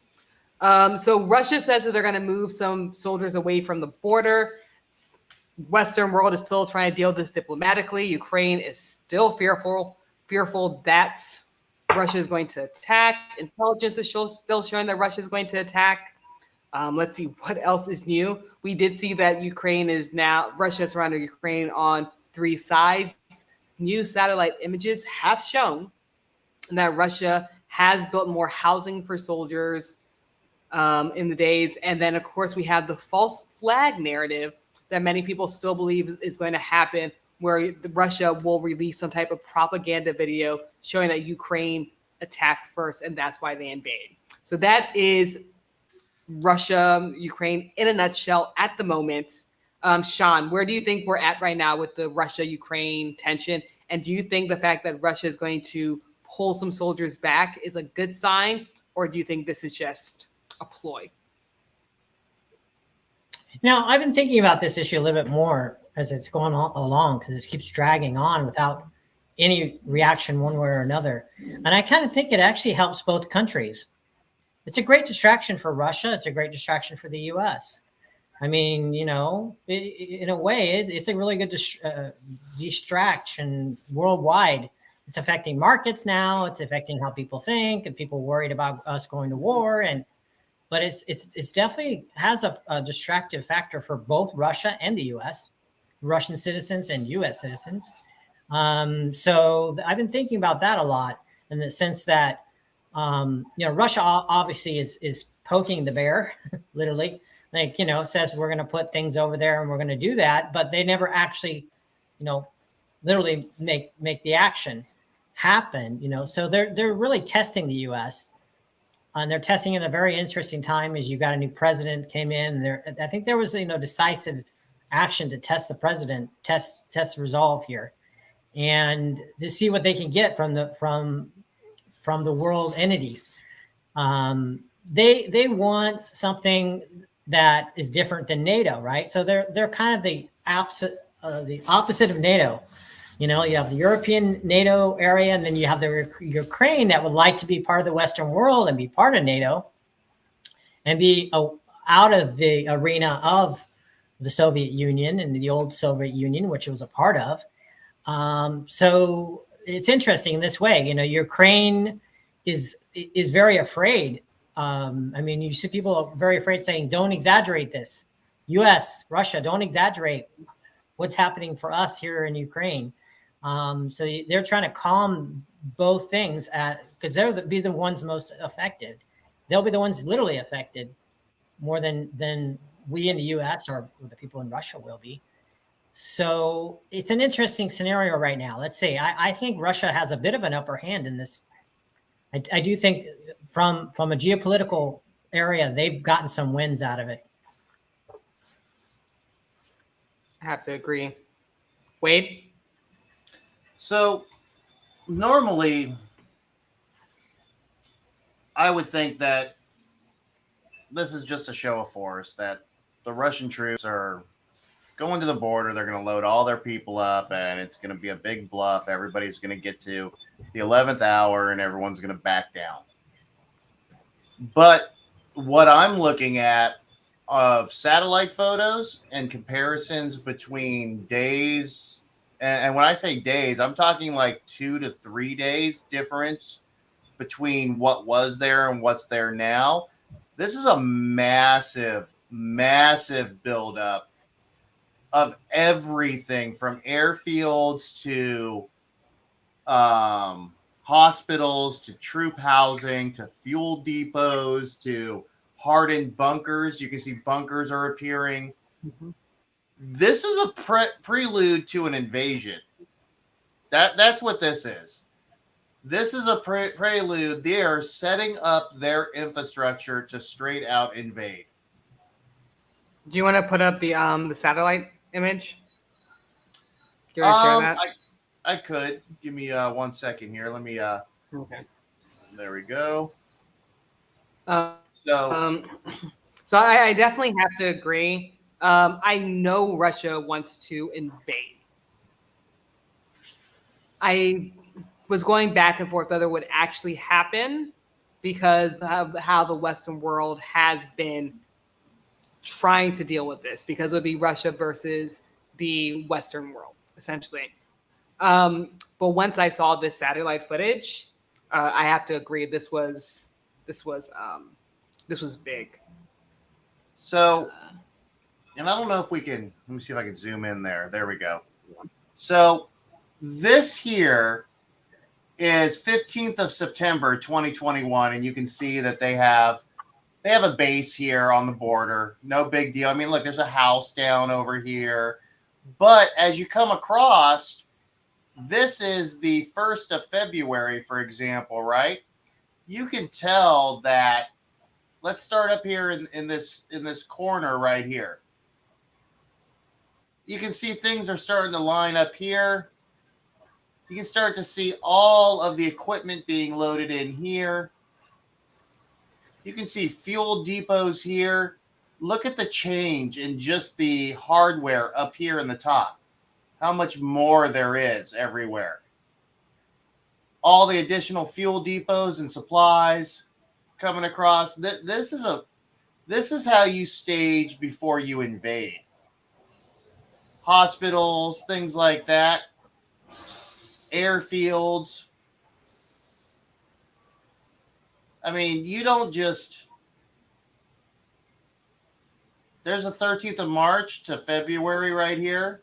S1: So Russia says that they're going to move some soldiers away from the border. Western world is still trying to deal with this diplomatically. Ukraine is still fearful that Russia is going to attack. Intelligence is still showing that Russia is going to attack. Let's see what else is new. We did see that Russia has surrounded Ukraine on 3 sides. New satellite images have shown that Russia has built more housing for soldiers in the days. And then, of course, we have the false flag narrative that many people still believe is going to happen, where Russia will release some type of propaganda video showing that Ukraine attacked first, and that's why they invade. So that is Russia, Ukraine in a nutshell at the moment. Sean, where do you think we're at right now with the Russia-Ukraine tension? And do you think the fact that Russia is going to pull some soldiers back is a good sign, or do you think this is just a ploy?
S3: Now, I've been thinking about this issue a little bit more as it's gone along, because it keeps dragging on without any reaction one way or another. And I kind of think it actually helps both countries. It's a great distraction for Russia. It's a great distraction for the U.S. I mean, in a way, it's a really good distraction worldwide. It's affecting markets now. It's affecting how people think, and people worried about us going to war. But it's definitely has a distractive factor for both Russia and the U.S., Russian citizens and U.S. citizens. So I've been thinking about that a lot, in the sense that Russia obviously is poking the bear, literally. Like, says we're going to put things over there and we're going to do that, but they never actually, literally make the action happen. So they're really testing the U.S. And they're testing at a very interesting time, as you got a new president came in. I think there was decisive action to test the president, test resolve here, and to see what they can get from the world entities. They want something that is different than NATO, right? So they're kind of the opposite of NATO. You have the European NATO area, and then you have the Ukraine that would like to be part of the Western world and be part of NATO and be out of the arena of the Soviet Union and the old Soviet Union, which it was a part of. So it's interesting in this way. Ukraine is very afraid. You see people very afraid, saying, don't exaggerate this. U.S., Russia, don't exaggerate what's happening for us here in Ukraine. So they're trying to calm both things, because they'll be the ones most affected. They'll be the ones literally affected more than we in the U.S. or the people in Russia will be. So it's an interesting scenario right now. Let's see. I think Russia has a bit of an upper hand in this. I do think from a geopolitical area, they've gotten some wins out of it.
S1: I have to agree. Wade?
S2: So normally I would think that this is just a show of force, that the Russian troops are going to the border. They're going to load all their people up, and it's going to be a big bluff. Everybody's going to get to the 11th hour, and everyone's going to back down. But what I'm looking at of satellite photos and comparisons between days, and when I say days, I'm talking like 2 to 3 days difference between what was there and what's there now. This is a massive, massive buildup of everything, from airfields to hospitals to troop housing to fuel depots to hardened bunkers. You can see bunkers are appearing.
S1: Mm-hmm.
S2: This is a prelude to an invasion. That's what this is. This is a prelude. They are setting up their infrastructure to straight out invade.
S1: Do you want to put up the satellite image? Do you want to share that?
S2: I could. Give me 1 second here. Let me.
S1: Okay.
S2: There we go.
S1: So I definitely have to agree. I know Russia wants to invade. I was going back and forth whether it would actually happen, because of how the Western world has been trying to deal with this, because it would be Russia versus the Western world, essentially. But once I saw this satellite footage, I have to agree this was big.
S2: So, and I don't know if we can, let me see if I can zoom in there. There we go. So this here is 15th of September, 2021. And you can see that they have a base here on the border. No big deal. I mean, look, there's a house down over here. But as you come across, this is the 1st of February, for example, right? You can tell that, let's start up here in this corner right here. You can see things are starting to line up here. You can start to see all of the equipment being loaded in here. You can see fuel depots here. Look at the change in just the hardware up here in the top. How much more there is everywhere. All the additional fuel depots and supplies coming across. This is how you stage before you invade. Hospitals, things like that. Airfields. I mean, you don't just... There's a 13th of March to February right here.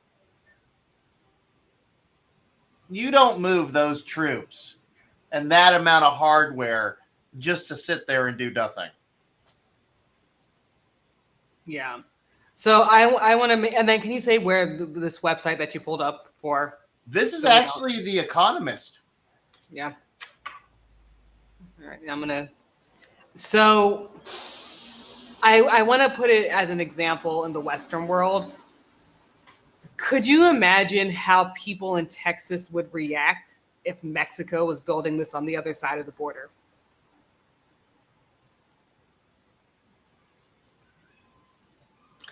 S2: You don't move those troops and that amount of hardware just to sit there and do nothing.
S1: Yeah. So I want to, and then can you say where this website that you pulled up for?
S2: This is
S1: So we don't-
S2: actually The Economist.
S1: Yeah. All right. I'm gonna. So I want to put it as an example in the Western world. Could you imagine how people in Texas would react if Mexico was building this on the other side of the border?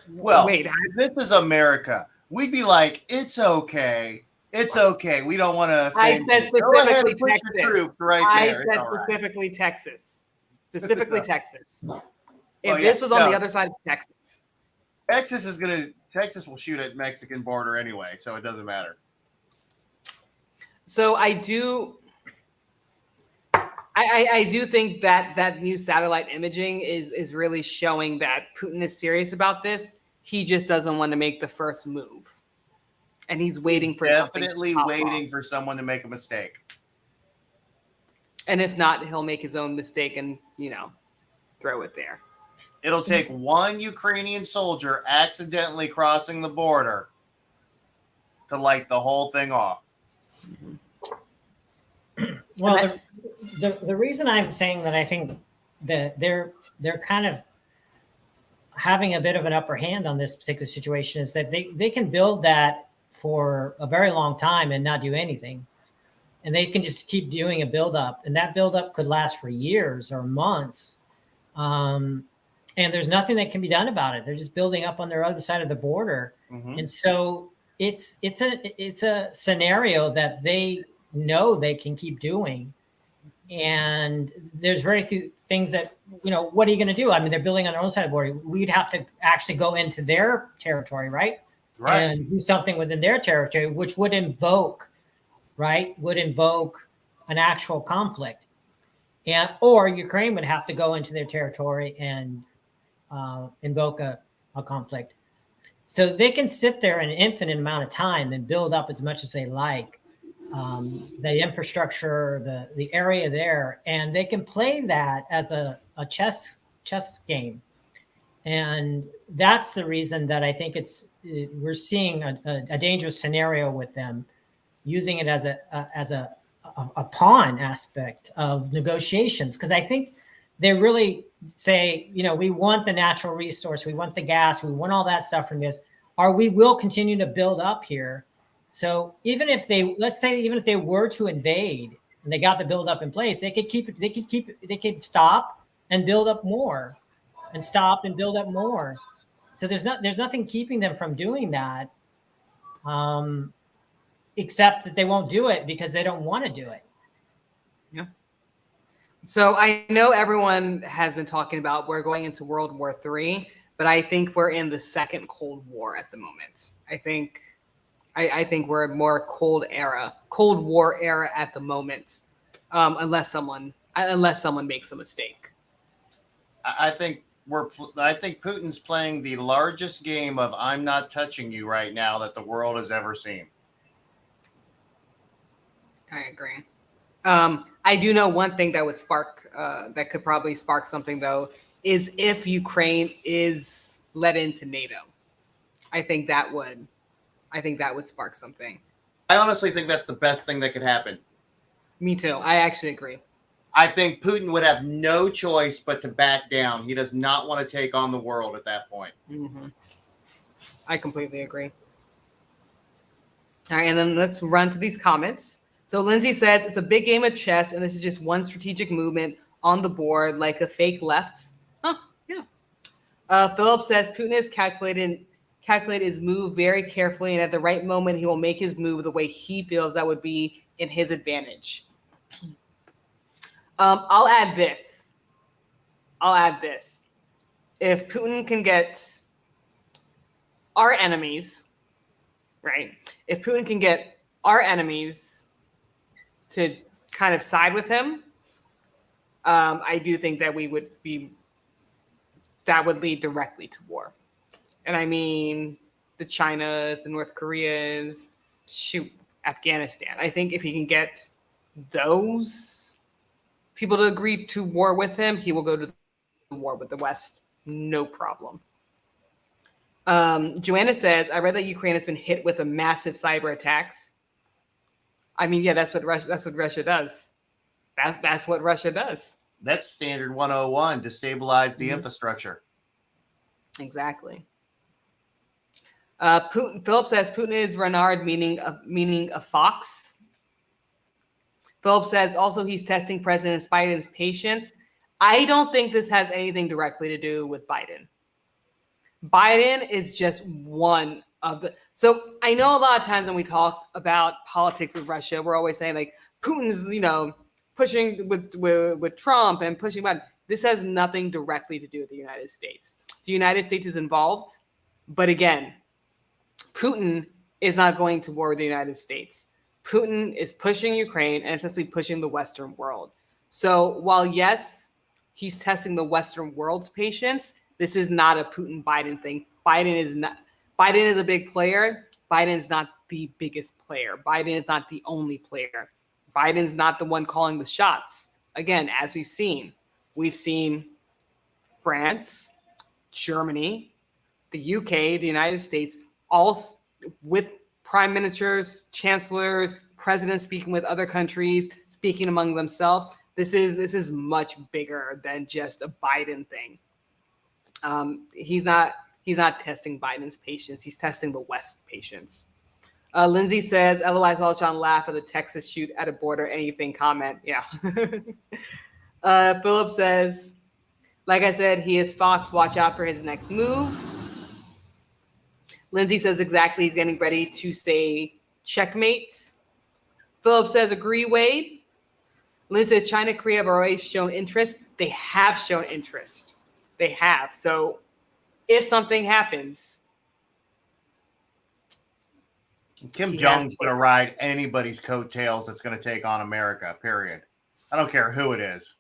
S2: Well,
S1: Wait,
S2: this is America. We'd be like, it's okay. It's okay. We don't want to.
S1: I said
S2: Go ahead
S1: specifically
S2: and put
S1: Texas.
S2: your troops right
S1: I
S2: there. It's
S1: said
S2: all right.
S1: specifically Texas. Specifically Texas. If
S2: Well,
S1: this
S2: yeah,
S1: was on
S2: no.
S1: the other side of Texas.
S2: Texas will shoot at Mexican border anyway, so it doesn't matter.
S1: So I do think that new satellite imaging is really showing that Putin is serious about this. He just doesn't want to make the first move. And he's waiting for something to
S2: Definitely
S1: pop
S2: waiting
S1: off.
S2: for someone to make a mistake.
S1: And if not, he'll make his own mistake and, throw it there.
S2: It'll take one Ukrainian soldier accidentally crossing the border to light the whole thing off.
S3: Well, the reason I'm saying that I think that they're kind of having a bit of an upper hand on this particular situation is that they can build that for a very long time and not do anything. And they can just keep doing a buildup. And that buildup could last for years or months. And there's nothing that can be done about it. They're just building up on their other side of the border.
S2: Mhm.
S3: And so it's a scenario that they know they can keep doing. And there's very few things that, what are you going to do? I mean, they're building on their own side of the border. We'd have to actually go into their territory, right?
S2: Right.
S3: And do something within their territory, which would invoke an actual conflict. Or Ukraine would have to go into their territory and invoke a conflict. So they can sit there an infinite amount of time and build up as much as they like. The infrastructure, the area there, and they can play that as a chess game. And that's the reason that I think we're seeing a dangerous scenario with them, using it as a pawn aspect of negotiations. Because I think they really say, we want the natural resource, we want the gas, we want all that stuff from this, or we will continue to build up here. So even if they were to invade and they got the build up in place, they could stop and build up more and stop and build up more. So there's nothing keeping them from doing that. Except that they won't do it because they don't want to do it.
S1: Yeah. So I know everyone has been talking about we're going into World War III, but I think we're in the second Cold War at the moment. I think we're more Cold War era at the moment, unless someone makes a mistake.
S2: I think I think Putin's playing the largest game of "I'm not touching you" right now that the world has ever seen.
S1: I agree. I do know one thing that would spark, that could probably spark something though, is if Ukraine is let into NATO. I think that would spark something.
S2: I honestly think that's the best thing that could happen.
S1: Me too. I actually agree.
S2: I think Putin would have no choice but to back down. He does not want to take on the world at that point.
S1: Mm-hmm. I completely agree. All right, and then let's run to these comments. So Lindsay says it's a big game of chess, and this is just one strategic movement on the board, like a fake left. Huh? Yeah. Philip says Putin has calculated his move very carefully, and at the right moment, he will make his move the way he feels that would be in his advantage. I'll add this. If Putin can get our enemies, right? If Putin can get our enemies to kind of side with him, I do think that that would lead directly to war. And I mean, the Chinas, the North Koreas, Afghanistan. I think if he can get those people to agree to war with him, he will go to the war with the West. No problem. Joanna says, I read that Ukraine has been hit with a massive cyber attacks. I mean, yeah, that's what Russia does. That's what Russia does.
S2: That's standard 101, destabilize the infrastructure.
S1: Exactly. Philip says Putin is Renard, meaning a fox. Philip says also he's testing President Biden's patience. I don't think this has anything directly to do with Biden. Biden is just one of the. So I know a lot of times when we talk about politics with Russia, we're always saying like Putin's, pushing with Trump and pushing Biden. This has nothing directly to do with the United States. The United States is involved, but again, Putin is not going to war with the United States. Putin is pushing Ukraine and essentially pushing the Western world. So while yes, he's testing the Western world's patience, this is not a Putin-Biden thing. Biden is a big player. Biden is not the biggest player. Biden is not the only player. Biden's not the one calling the shots. Again, as we've seen France, Germany, the UK, the United States, all with prime ministers, chancellors, presidents speaking with other countries, speaking among themselves. This is much bigger than just a Biden thing. He's not testing Biden's patience. He's testing the West patience. Lindsay says, otherwise I'll Sean laugh at the Texas shoot at a border anything comment. Yeah. Philip says, like I said, he is Fox. Watch out for his next move. Lindsay says exactly. He's getting ready to say checkmate. Philip says, agree, Wade. Lindsay says, China, Korea have already shown interest. They have shown interest. They have. So if something happens,
S2: Kim Jong's going to ride anybody's coattails that's going to take on America, period. I don't care who it is.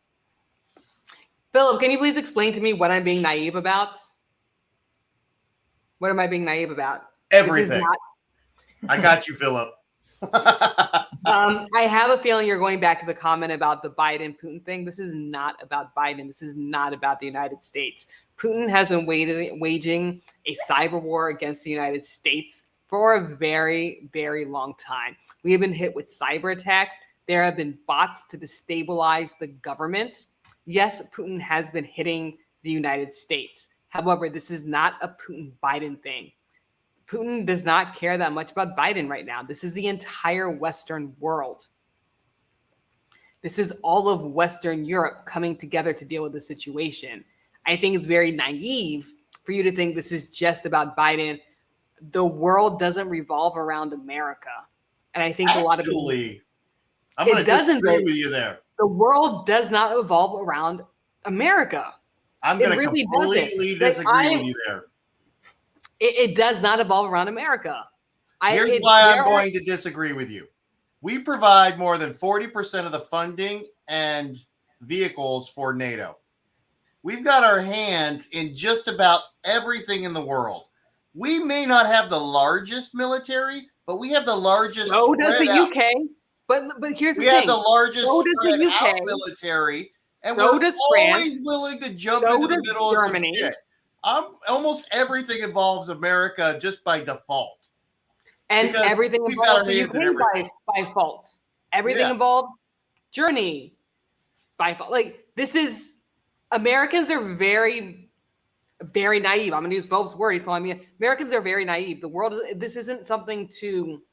S1: Philip, can you please explain to me what I'm being naive about? What am I being naive about?
S2: Everything. I got you, Philip.
S1: I have a feeling you're going back to the comment about the Biden-Putin thing. This is not about Biden. This is not about the United States. Putin has been waging a cyber war against the United States for a very, very long time. We have been hit with cyber attacks. There have been bots to destabilize the government. Yes, Putin has been hitting the United States. However, this is not a Putin-Biden thing. Putin does not care that much about Biden right now. This is the entire Western world. This is all of Western Europe coming together to deal with the situation. I think it's very naive for you to think this is just about Biden. The world doesn't revolve around America. And I think a lot of
S2: it I'm going to disagree with you there.
S1: The world does not revolve around America.
S2: I'm going to completely disagree with you there.
S1: It does not evolve around America.
S2: Here's why I'm going to disagree with you. We provide more than 40% of the funding and vehicles for NATO. we've got our hands in just about everything in the world. We may not have the largest military, but we have the largest.
S1: So does the
S2: out.
S1: UK. But here's the
S2: We
S1: thing.
S2: have the largest
S1: So does the
S2: spread
S1: UK.
S2: out military, and
S1: So
S2: we're
S1: does
S2: always
S1: France.
S2: willing to jump
S1: So
S2: into the
S1: does
S2: middle
S1: Germany.
S2: of some shit. Almost everything involves America just by default.
S1: And
S2: Because
S1: everything
S2: we've got
S1: involves
S2: our
S1: the
S2: hands in
S1: UK
S2: everything.
S1: by fault. Everything
S2: Yeah.
S1: involves Germany by fault. Like, this is, Americans are very, very naive. I'm going to use Bob's word. He's telling me Americans are very naive. The world, this isn't something to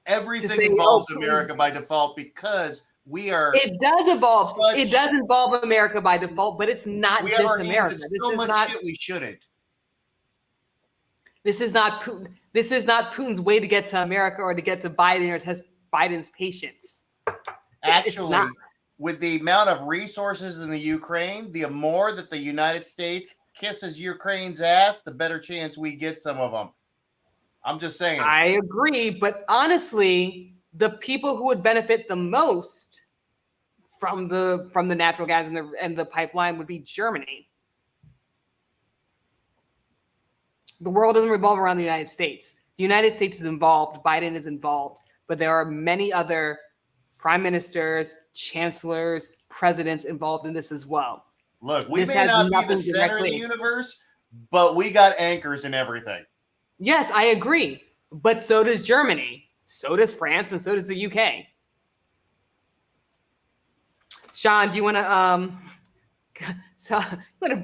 S2: Everything
S1: say,
S2: involves
S1: oh,
S2: America by default because we are.
S1: It does evolve.
S2: Such-
S1: It does involve America by default, but it's not
S2: We have
S1: just
S2: our hands
S1: America.
S2: in
S1: This
S2: so
S1: is
S2: much
S1: not.
S2: shit we shouldn't.
S1: This is not Putin. This is not Putin's way to get to America or to get to Biden or test Biden's patience. It's
S2: Actually,
S1: not.
S2: with the amount of resources in the Ukraine, the more that the United States kisses Ukraine's ass, the better chance we get some of them. I'm just saying.
S1: I agree, but honestly, the people who would benefit the most from the natural gas and the pipeline would be Germany. The world doesn't revolve around the United States. The United States is involved. Biden is involved, but there are many other prime ministers, chancellors, presidents involved in this as well.
S2: Look, we
S1: This
S2: may
S1: has
S2: not be the
S1: nothing
S2: center of the
S1: directly-
S2: universe, but we got anchors in everything.
S1: Yes, I agree, but so does Germany, so does France, and so does the UK. Sean, do you want to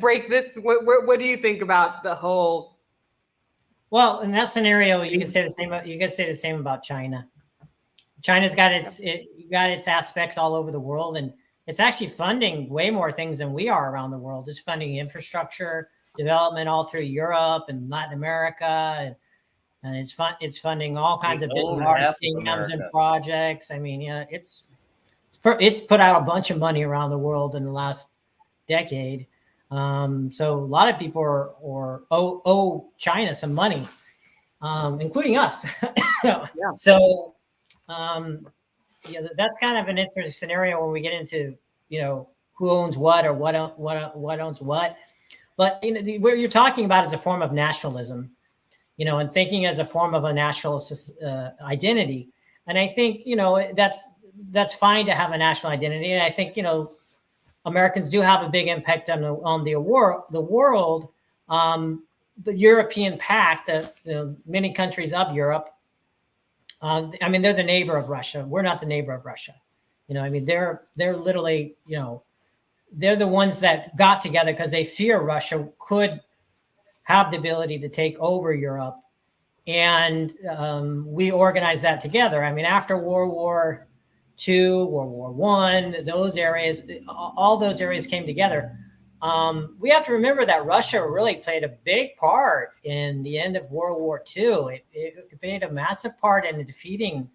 S1: break this? What do you think about the whole?
S3: Well, in that scenario, you could say the same. You could say the same about China. China's got its aspects all over the world, and it's actually funding way more things than we are around the world. It's funding infrastructure development all through Europe and Latin America, and it's funding all kinds of big
S2: own
S3: large
S2: half of
S3: dams and
S2: America.
S3: projects. I mean, yeah, it's put out a bunch of money around the world in the last decade. So a lot of people owe China some money, including us.
S1: Yeah.
S3: So, that's kind of an interesting scenario when we get into, who owns what or what owns what. But what you're talking about is a form of nationalism, and thinking as a form of a national identity. And I think, that's fine to have a national identity. And I think, Americans do have a big impact on the world. The European Pact, many countries of Europe, they're the neighbor of Russia. We're not the neighbor of Russia. They're literally, they're the ones that got together because they fear Russia could have the ability to take over Europe. And we organized that together. After World War II, World War I, all those areas came together. We have to remember that Russia really played a big part in the end of World War II. It played a massive part in defeating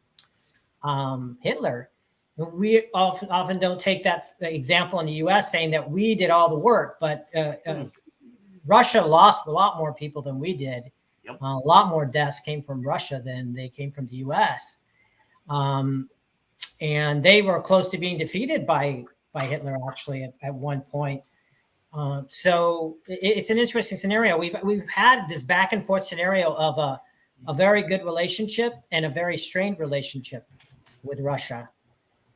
S3: Hitler. We often don't take that example in the U.S. saying that we did all the work, but Russia lost a lot more people than we did.
S2: Yep.
S3: A lot more deaths came from Russia than they came from the U.S. And they were close to being defeated by Hitler, actually, at one point. So it's an interesting scenario. We've had this back and forth scenario of a very good relationship and a very strained relationship with Russia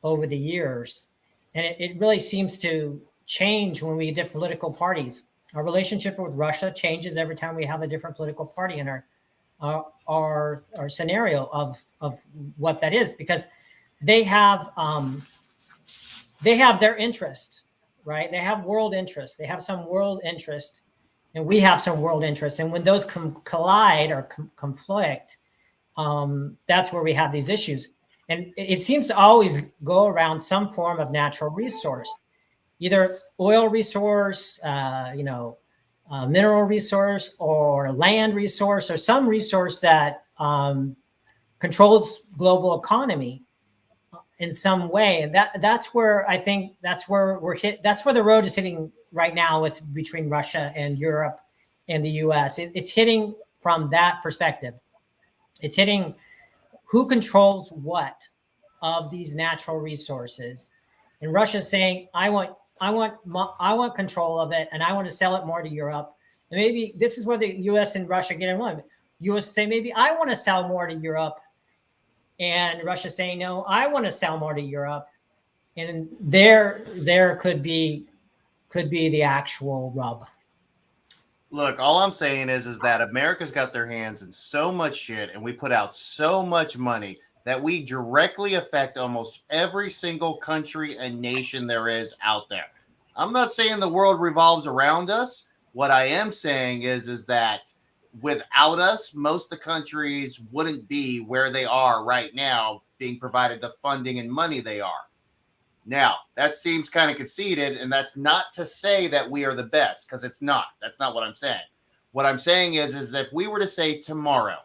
S3: over the years. And it really seems to change when we get political parties. Our relationship with Russia changes every time we have a different political party in our scenario of what that is, because they have their interest, right? They have world interest. They have some world interest, and we have some world interest. And when those collide or conflict, that's where we have these issues. And it seems to always go around some form of natural resource, either oil resource, mineral resource, or land resource, or some resource that controls global economy in some way. And that's where I think that's where we're hit. That's where the road is hitting right now between Russia and Europe and the US. It's hitting from that perspective. It's hitting who controls what of these natural resources. And Russia's saying, I want I want control of it, and I want to sell it more to Europe. And maybe this is where the U.S. and Russia get in one. U.S. say maybe I want to sell more to Europe, and Russia saying no, I want to sell more to Europe, and there could be the actual rub.
S2: Look, all I'm saying is that America's got their hands in so much shit, and we put out so much money that we directly affect almost every single country and nation there is out there. I'm not saying the world revolves around us. What I am saying is that without us, most of the countries wouldn't be where they are right now, being provided the funding and money they are. Now, that seems kind of conceited, and that's not to say that we are the best, because it's not. That's not what I'm saying. What I'm saying is that if we were to say tomorrow,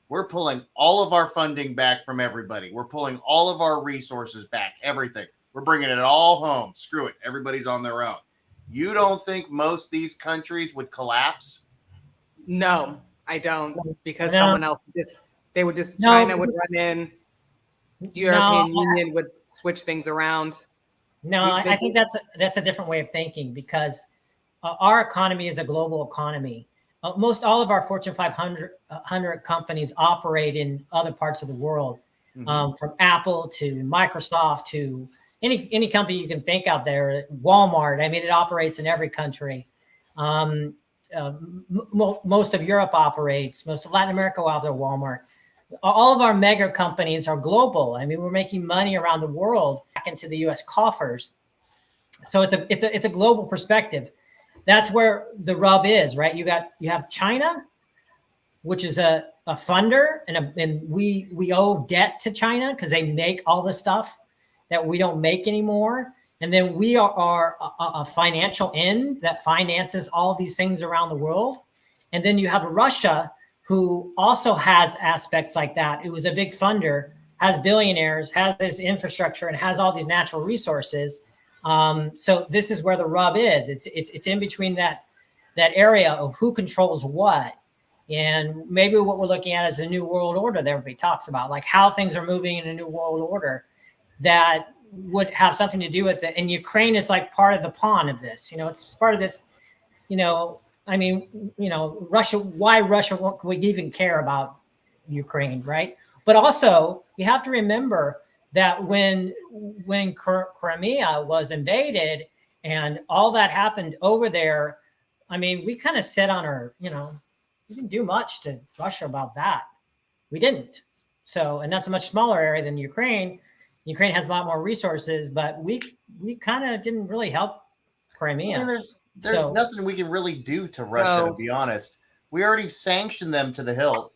S2: we're pulling all of our funding back from everybody. We're pulling all of our resources back, everything. We're bringing it all home. Screw it. Everybody's on their own. You don't think most of these countries would collapse?
S1: No, I don't, because
S3: No.
S1: someone else they would just
S3: No.
S1: China would run in, European Union would switch things around.
S3: No, I think that's a different way of thinking, because our economy is a global economy. Most all of our Fortune 500 companies operate in other parts of the world, from Apple to Microsoft to any company you can think out there. Walmart, I mean, it operates in every country. Most of Europe operates. Most of Latin America will have their Walmart. All of our mega companies are global. I mean, we're making money around the world back into the U.S. coffers. So it's a global perspective. That's where the rub is, right? You have China, which is a funder, and we owe debt to China because they make all the stuff that we don't make anymore. And then we are a financial end that finances all these things around the world. And then you have Russia, who also has aspects like that. It was a big funder, has billionaires, has this infrastructure, and has all these natural resources. So this is where the rub is. It's in between that area of who controls what. And maybe what we're looking at is a new world order that everybody talks about, like how things are moving in a new world order that would have something to do with it. And Ukraine is like part of the pawn of this. It's part of this, I mean, Russia, why Russia would even care about Ukraine, right? But also, you have to remember that when Crimea was invaded and all that happened over there, I mean, we kind of sat on our, we didn't do much to Russia about that. We didn't. So, and that's a much smaller area than Ukraine. Ukraine has a lot more resources, but we kind of didn't really help Crimea.
S2: I mean, there's nothing we can really do to Russia, to be honest. We already sanctioned them to the hilt.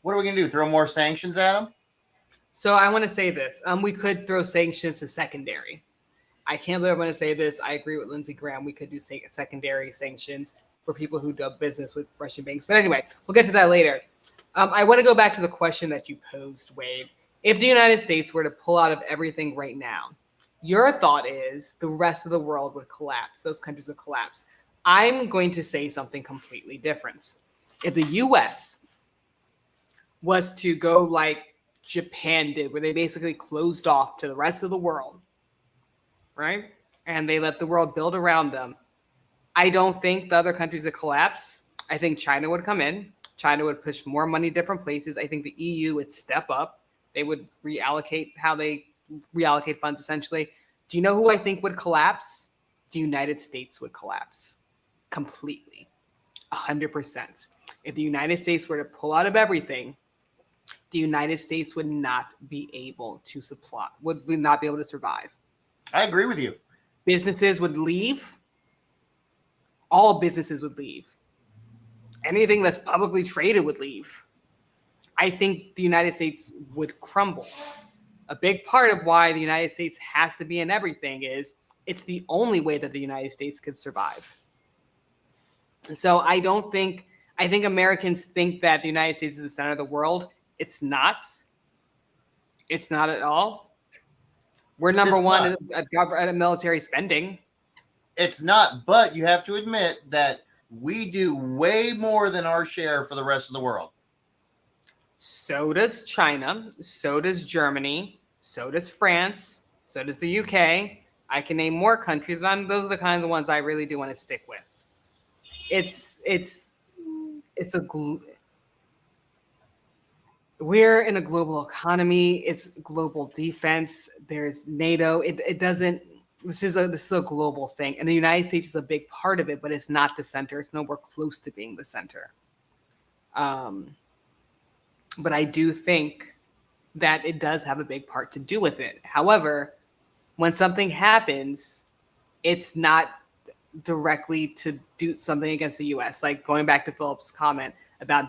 S2: What are we going to do? Throw more sanctions at them?
S1: So I want to say this. We could throw sanctions to secondary. I can't believe I'm going to say this. I agree with Lindsey Graham. We could do secondary sanctions for people who do business with Russian banks. But anyway, we'll get to that later. I want to go back to the question that you posed, Wade. If the United States were to pull out of everything right now, your thought is the rest of the world would collapse. Those countries would collapse. I'm going to say something completely different. If the U.S. was to go like Japan did, where they basically closed off to the rest of the world, right? And they let the world build around them, I don't think the other countries would collapse. I think China would come in. China would push more money different places. I think the EU would step up. They would reallocate how they reallocate funds, essentially. Do you know who I think would collapse? The United States would collapse completely, 100%. If the United States were to pull out of everything, the United States would not be able to would not be able to survive.
S2: I agree with you.
S1: Businesses would leave. All businesses would leave. Anything that's publicly traded would leave. I think the United States would crumble. A big part of why the United States has to be in everything is it's the only way that the United States could survive. So I think Americans think that the United States is the center of the world. It's not. It's not at all. We're number one at military spending.
S2: It's not, but you have to admit that we do way more than our share for the rest of the world.
S1: So does China. So does Germany. So does France. So does the UK. I can name more countries, but those are the kinds of ones I really do want to stick with. We're in a global economy. It's global defense. There's NATO. It doesn't. This is a global thing, and the United States is a big part of it, but it's not the center. It's nowhere close to being the center. But I do think that it does have a big part to do with it. However, when something happens, it's not directly to do something against the U.S. Like going back to Philip's comment about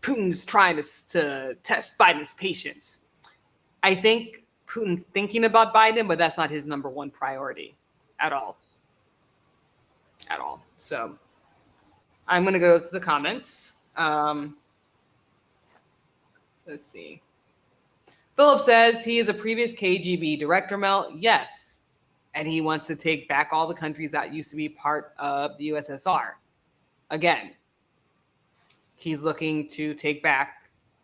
S1: Putin's trying to test Biden's patience. I think Putin's thinking about Biden, but that's not his number one priority at all. At all. So I'm going to go to the comments. Let's see. Philip says he is a previous KGB director, Mel. Yes. And he wants to take back all the countries that used to be part of the USSR. Again, he's looking to take back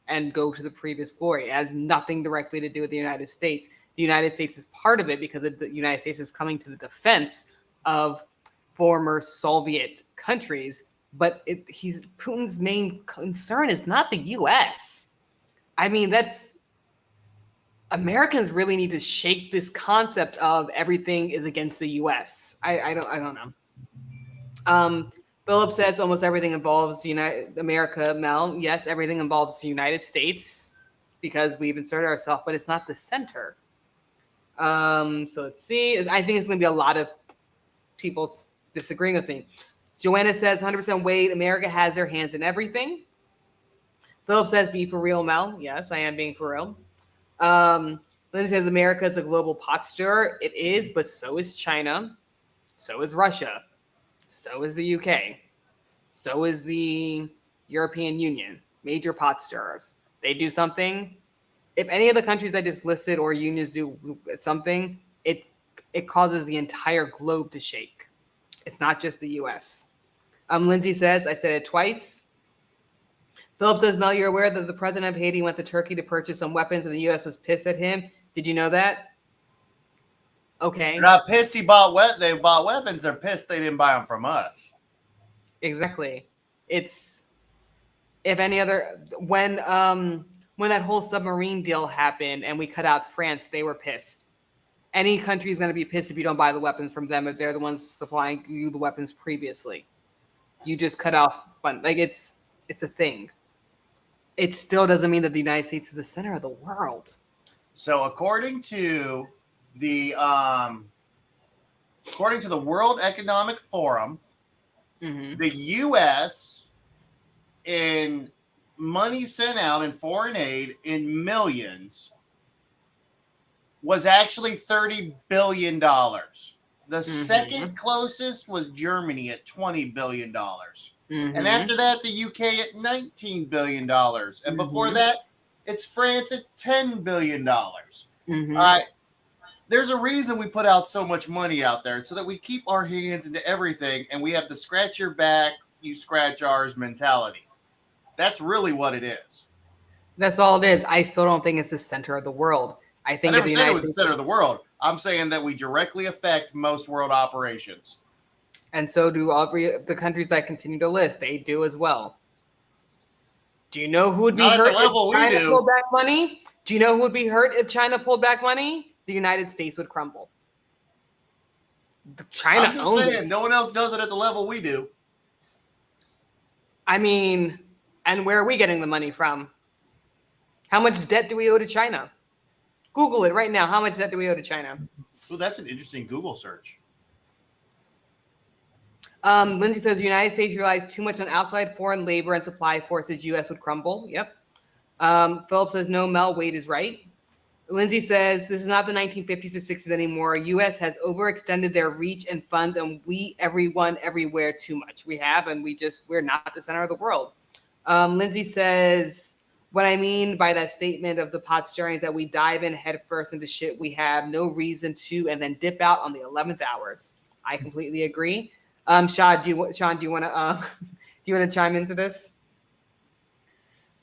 S1: and go to the previous glory. It has nothing directly to do with the United States. The United States is part of it because the United States is coming to the defense of former Soviet countries. But Putin's main concern is not the U.S. I mean, Americans really need to shake this concept of everything is against the U.S. I don't know. Philip says almost everything involves America, Mel. Yes, everything involves the United States because we've inserted ourselves, but it's not the center. So let's see. I think it's going to be a lot of people disagreeing with me. Joanna says 100% Wade. America has their hands in everything. Philip says be for real, Mel. Yes, I am being for real. Lindsay says America is a global pot stirrer. It is, but so is China. So is Russia. So is the UK. So is the European Union. Major pot stirrers. They do something. If any of the countries I just listed or unions do something, it causes the entire globe to shake. It's not just the US. Lindsay says, I've said it twice. Philip says, Mel, you're aware that the president of Haiti went to Turkey to purchase some weapons and the U.S. was pissed at him. Did you know that? Okay.
S2: They're not pissed they bought weapons. They're pissed they didn't buy them from us.
S1: Exactly. It's when that whole submarine deal happened and we cut out France, they were pissed. Any country is going to be pissed if you don't buy the weapons from them if they're the ones supplying you the weapons previously. You just cut off fun. Like it's a thing. It still doesn't mean that the United States is the center of the world.
S2: So according to the World Economic Forum, the U.S. in money sent out in foreign aid in millions was actually $30 billion. The second closest was Germany at $20 billion. And after that, the UK at $19 billion. And before that, it's France at $10 billion. All right. There's a reason we put out so much money out there so that we keep our hands into everything and we have the scratch your back, you scratch ours mentality. That's really what it is.
S1: That's all it is. I still don't think it's the center of the world. I think
S2: I never
S1: the
S2: said
S1: United
S2: it was
S1: States
S2: the center of the world. I'm saying that we directly affect most world operations.
S1: And so do all the countries that continue to list. They do as well. Do you know who would be hurt if China pulled back money? Do you know who would be hurt if China pulled back money? The United States would crumble. China owns it.
S2: No one else does it at the level we do.
S1: I mean, and where are we getting the money from? How much debt do we owe to China? Google it right now. How much debt do we owe to China?
S2: Well, that's an interesting Google search.
S1: Lindsay says the United States relies too much on outside foreign labor and supply forces. U.S. would crumble. Yep. Philip says no, Mel, Wade is right. Lindsay says this is not the 1950s or 60s anymore. U.S. has overextended their reach and funds, and we, everyone, everywhere, too much. We have, and we're not the center of the world. Lindsay says what I mean by that statement of the pot stirring is that we dive in headfirst into shit we have no reason to, and then dip out on the 11th hours. I completely agree. Sean, do you want to chime into this?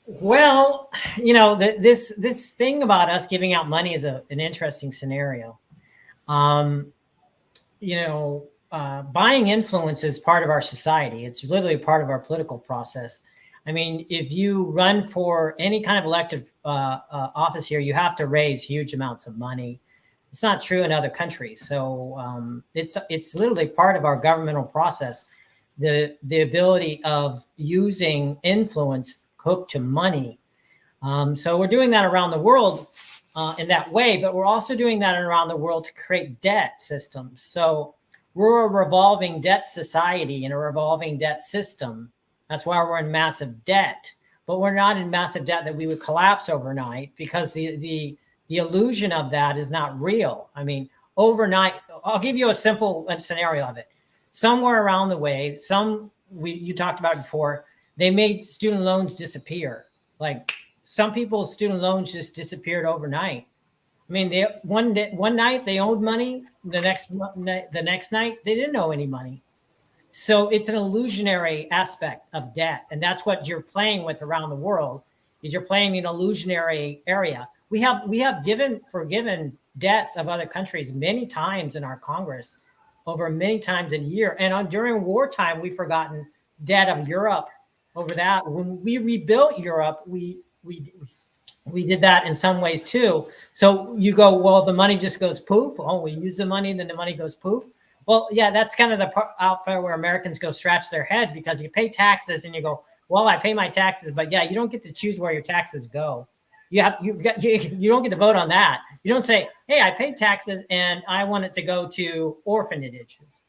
S3: Well, this thing about us giving out money is an interesting scenario. buying influence is part of our society. It's literally part of our political process. I mean, if you run for any kind of elective office here, you have to raise huge amounts of money. It's not true in other countries. So it's literally part of our governmental process. The ability of using influence hooked to money. So we're doing that around the world in that way, but we're also doing that around the world to create debt systems. So we're a revolving debt society and a revolving debt system. That's why we're in massive debt, but we're not in massive debt that we would collapse overnight, because the illusion of that is not real. I mean, overnight, I'll give you a simple scenario of it. Somewhere around the way, you talked about before, they made student loans disappear. Like some people's student loans just disappeared overnight. I mean, one night they owed money, the next night they didn't owe any money. So it's an illusionary aspect of debt, and that's what you're playing with around the world. Is you're playing an illusionary area. We have forgiven debts of other countries many times in our Congress, over many times a year, and during wartime we've forgotten debt of Europe over that. When we rebuilt Europe, we did that in some ways too. So you go, well, the money just goes poof. Oh, we use the money, and then the money goes poof. Well, yeah, that's kind of the part out there where Americans go scratch their head, because you pay taxes and you go, well, I pay my taxes, but yeah, you don't get to choose where your taxes go. You don't get to vote on that. You don't say, hey, I paid taxes and I want it to go to orphanages.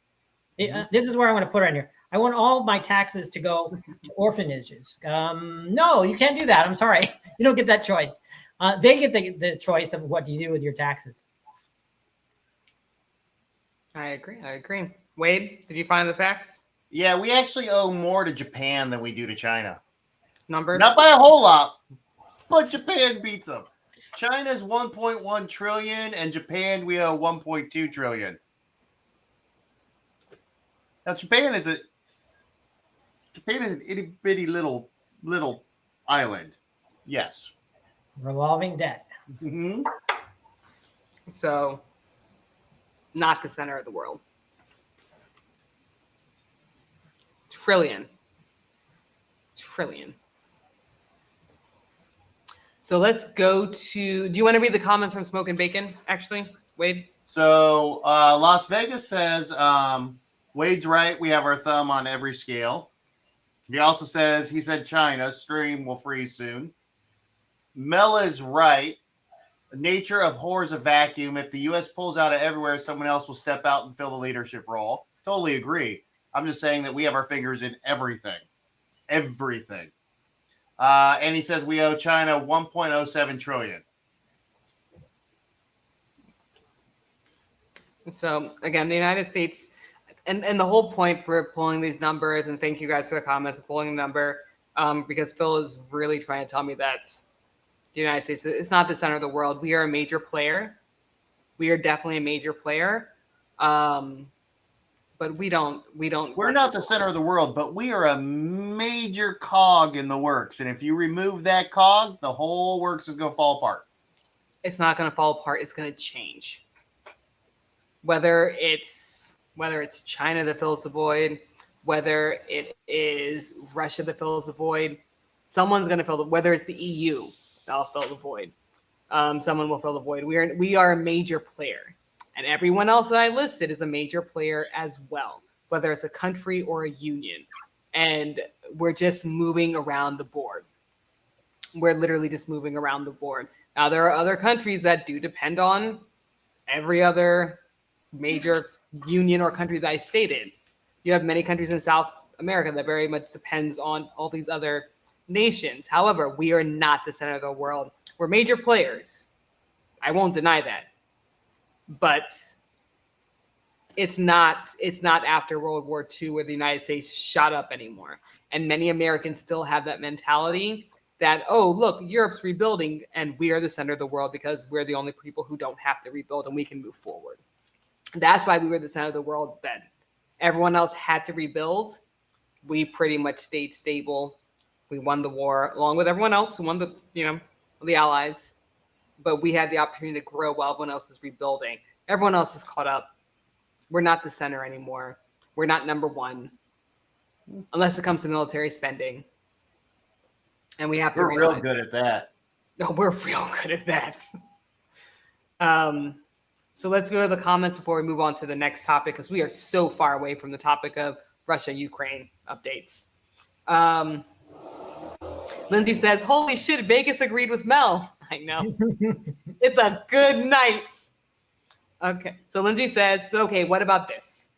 S3: This is where I want to put it on here. I want all of my taxes to go to orphanages. No, you can't do that. I'm sorry. You don't get that choice. They get the choice of what you do with your taxes.
S1: I agree. Wade, did you find the facts?
S2: Yeah, we actually owe more to Japan than we do to China.
S1: Numbers?
S2: Not by a whole lot, but Japan beats them. China's 1.1 trillion, and Japan, we owe 1.2 trillion. Now, Japan is an itty bitty little island. Yes.
S3: Revolving debt.
S2: Mm-hmm.
S1: So, not the center of the world. Trillion. So let's go to, do you want to read the comments from Smoke and Bacon, actually, Wade?
S2: So Las Vegas says, Wade's right. We have our thumb on every scale. He also says, he said China, stream will freeze soon. Mel is right. Nature abhors a vacuum. If the U.S. pulls out of everywhere, someone else will step out and fill the leadership role. Totally agree. I'm just saying that we have our fingers in everything. Everything. And he says we owe China 1.07 trillion.
S1: So again, the United States, and the whole point for pulling these numbers, and thank you guys for the comments of pulling the number, because Phil is really trying to tell me that the United States is not the center of the world. We are a major player. We are definitely a major player. But we're
S2: not the center of the world, but we are a major cog in the works. And if you remove that cog, the whole works is going to fall apart.
S1: It's not going to fall apart. It's going to change. Whether it's China that fills the void, whether it is Russia that fills the void, someone's going to fill the. Whether it's the EU that'll fill the void, someone will fill the void. We are a major player. And everyone else that I listed is a major player as well, whether it's a country or a union. And we're just moving around the board. We're literally just moving around the board. Now, there are other countries that do depend on every other major union or country that I stated. You have many countries in South America that very much depends on all these other nations. However, we are not the center of the world. We're major players. I won't deny that. But it's not after World War II where the United States shot up anymore. And many Americans still have that mentality that, oh, look, Europe's rebuilding and we are the center of the world because we're the only people who don't have to rebuild and we can move forward. That's why we were the center of the world then. Everyone else had to rebuild. We pretty much stayed stable. We won the war along with everyone else who won the Allies. But we had the opportunity to grow while everyone else is rebuilding. Everyone else is caught up. We're not the center anymore. We're not number one, unless it comes to military spending. And we have to
S2: We're real
S1: realize
S2: good at that.
S1: no, we're real good at that. So let's go to the comments before we move on to the next topic, because we are so far away from the topic of Russia-Ukraine updates. Lindsay says, holy shit, Vegas agreed with Mel. I know. It's a good night. Okay, so Lindsay says, okay, what about this?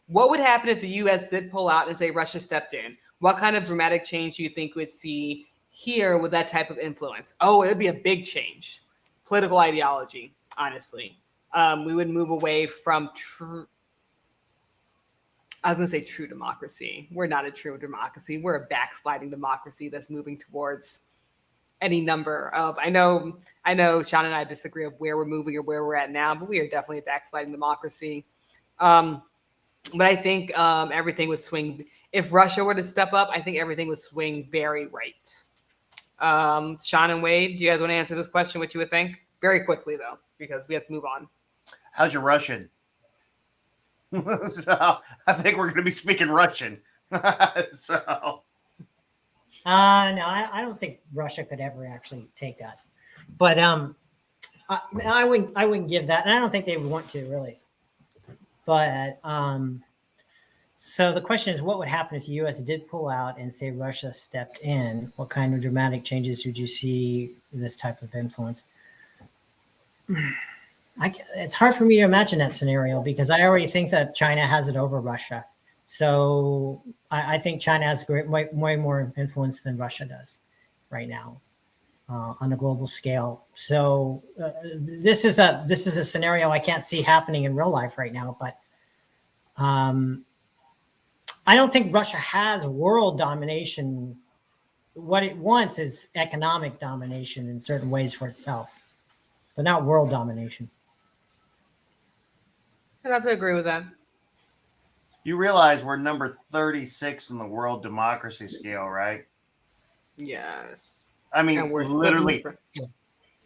S1: What would happen if the U.S. did pull out and say Russia stepped in? What kind of dramatic change do you think we'd see here with that type of influence? Oh, it would be a big change. Political ideology, honestly. We would move away from true democracy. We're not a true democracy. We're a backsliding democracy that's moving towards any number of, I know Sean and I disagree of where we're moving or where we're at now, but we are definitely a backsliding democracy. But I think everything would swing. If Russia were to step up, I think everything would swing very right. Sean and Wade, do you guys want to answer this question, what you would think? Very quickly, though, because we have to move on.
S2: How's your Russian? So I think we're going to be speaking Russian. So
S3: No, I don't think Russia could ever actually take us. But I wouldn't give that, and I don't think they would want to really. But so the question is, what would happen if the U.S. did pull out and say Russia stepped in? What kind of dramatic changes would you see this type of influence? It's hard for me to imagine that scenario because I already think that China has it over Russia. So I think China has way more influence than Russia does right now on a global scale. So this is a scenario I can't see happening in real life right now. But I don't think Russia has world domination. What it wants is economic domination in certain ways for itself, but not world domination.
S1: I'd have to agree with that.
S2: you realize we're number 36 in the world democracy scale, right?
S1: Yes.
S2: I mean,
S1: And we're
S2: literally.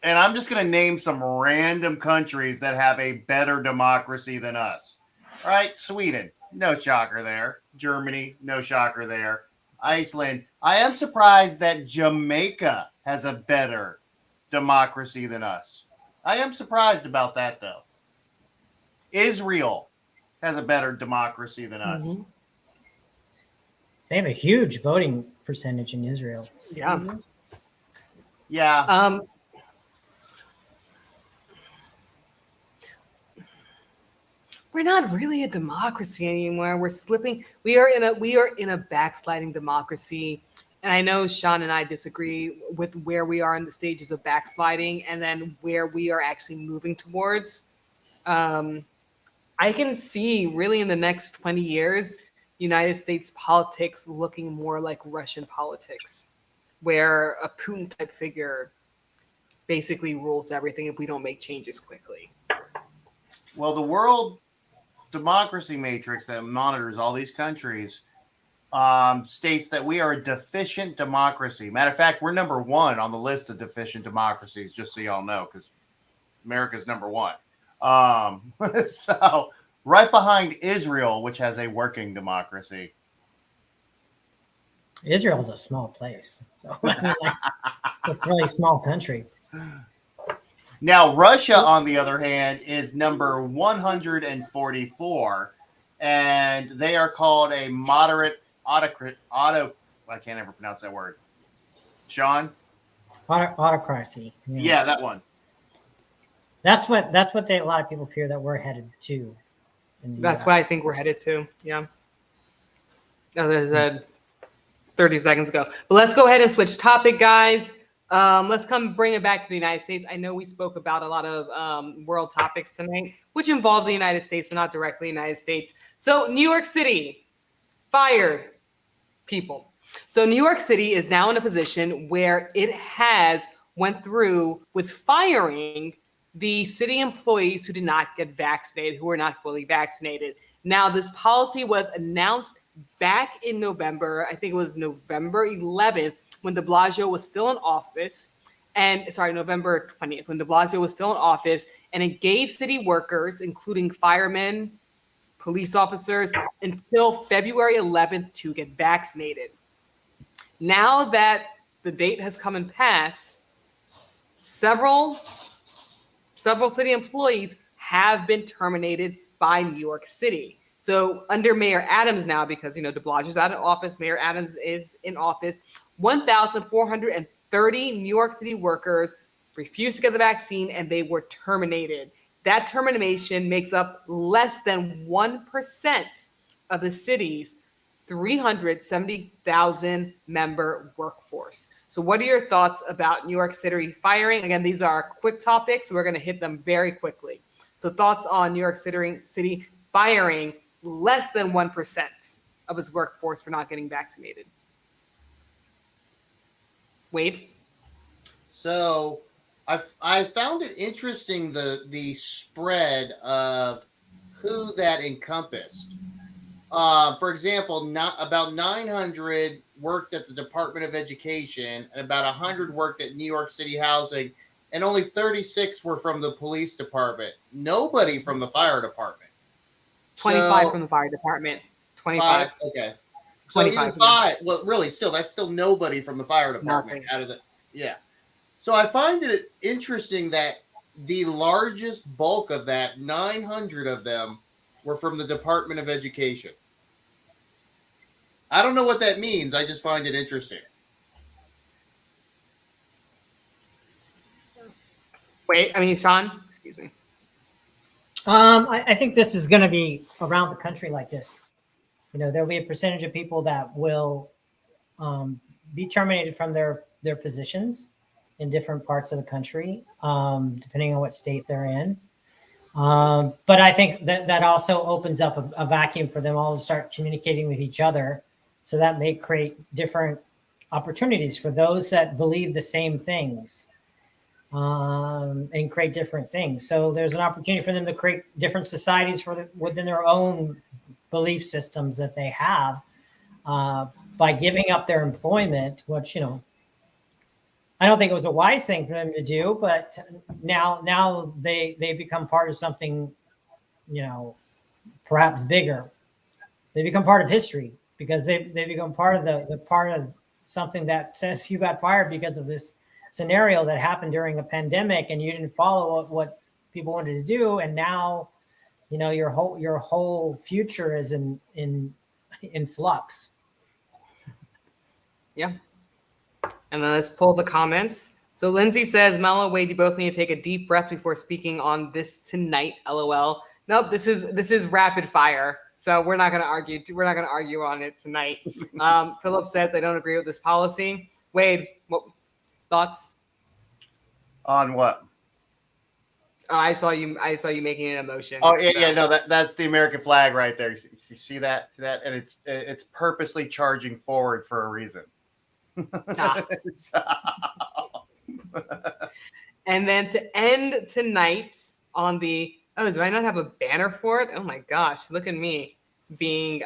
S2: And I'm just going to name some random countries that have a better democracy than us. All right, Sweden, no shocker there. Germany, no shocker there. Iceland. I am surprised that Jamaica has a better democracy than us. I am surprised about that, though. Israel has a better democracy than us.
S1: Mm-hmm.
S3: They have a huge voting percentage in Israel.
S1: Yeah.
S2: Yeah.
S1: We're not really a democracy anymore. We're slipping. We are in a backsliding democracy. And I know Sean and I disagree with where we are in the stages of backsliding and then where we are actually moving towards. I can see really in the next 20 years, United States politics looking more like Russian politics, where a Putin type figure basically rules everything if we don't make changes quickly.
S2: Well, the world democracy matrix that monitors all these countries states that we are a deficient democracy. Matter of fact, we're number one on the list of deficient democracies, just so y'all know, because America's number one. So right behind Israel, which has a working democracy.
S3: Israel's a small place. So, I mean, it's a really small country.
S2: Now, Russia, on the other hand, is number 144, and they are called a moderate I can't ever pronounce that word. Sean?
S3: Autocracy.
S2: Yeah, that one.
S3: That's what a lot of people fear that we're headed to.
S1: That's what I think we're headed to. Yeah. As I said 30 seconds ago. But let's go ahead and switch topic, guys. Let's bring it back to the United States. I know we spoke about a lot of world topics tonight, which involve the United States, but not directly the United States. So New York City fired people. So New York City is now in a position where it has went through with firing the city employees who did not get vaccinated, who were not fully vaccinated. Now, this policy was announced back in November. I think it was November 11th when de Blasio was still in office. November 20th, when de Blasio was still in office, and it gave city workers, including firemen, police officers, until February 11th to get vaccinated. Now that the date has come and passed, several city employees have been terminated by New York City. So under Mayor Adams now, because de Blasio's out of office, Mayor Adams is in office, 1,430 New York City workers refused to get the vaccine and they were terminated. That termination makes up less than 1% of the city's 370,000 member workforce. So what are your thoughts about New York City firing? Again, these are quick topics, so we're going to hit them very quickly. So thoughts on New York City firing less than 1% of its workforce for not getting vaccinated? Wade?
S2: So I found it interesting the spread of who that encompassed. For example, about 900 worked at the Department of Education, and about 100 worked at New York City Housing, and only 36 were from the police department. Nobody from the fire department.
S1: 25 from the fire department. 25.
S2: Okay. So
S1: 25
S2: even 5. Well, really, that's still nobody from the fire department out of the. Yeah. So I find it interesting that the largest bulk of that, 900 of them, were from the Department of Education. I don't know what that means. I just find it interesting.
S1: Sean, excuse me.
S3: I think this is going to be around the country like this. There'll be a percentage of people that will be terminated from their positions in different parts of the country, depending on what state they're in. But I think that also opens up a vacuum for them all to start communicating with each other. So that may create different opportunities for those that believe the same things, and create different things. So there's an opportunity for them to create different societies within their own belief systems that they have, by giving up their employment, which, I don't think it was a wise thing for them to do, but now they become part of something, perhaps bigger. They become part of history because they become part of the part of something that says you got fired because of this scenario that happened during a pandemic and you didn't follow what people wanted to do, and now your whole future is in flux.
S1: Yeah. And then let's pull the comments. So Lindsay says, Mello, Wade, you both need to take a deep breath before speaking on this tonight. LOL. Nope, this is rapid fire. So we're not going to argue. We're not going to argue on it tonight. Philip says, I don't agree with this policy. Wade, what thoughts?
S2: On what?
S1: I saw you making an emotion.
S2: Oh yeah, no, that's the American flag right there. You see that? See that? And it's purposely charging forward for a reason.
S1: And then to end tonight on the do I not have a banner for it? Oh my gosh, look at me being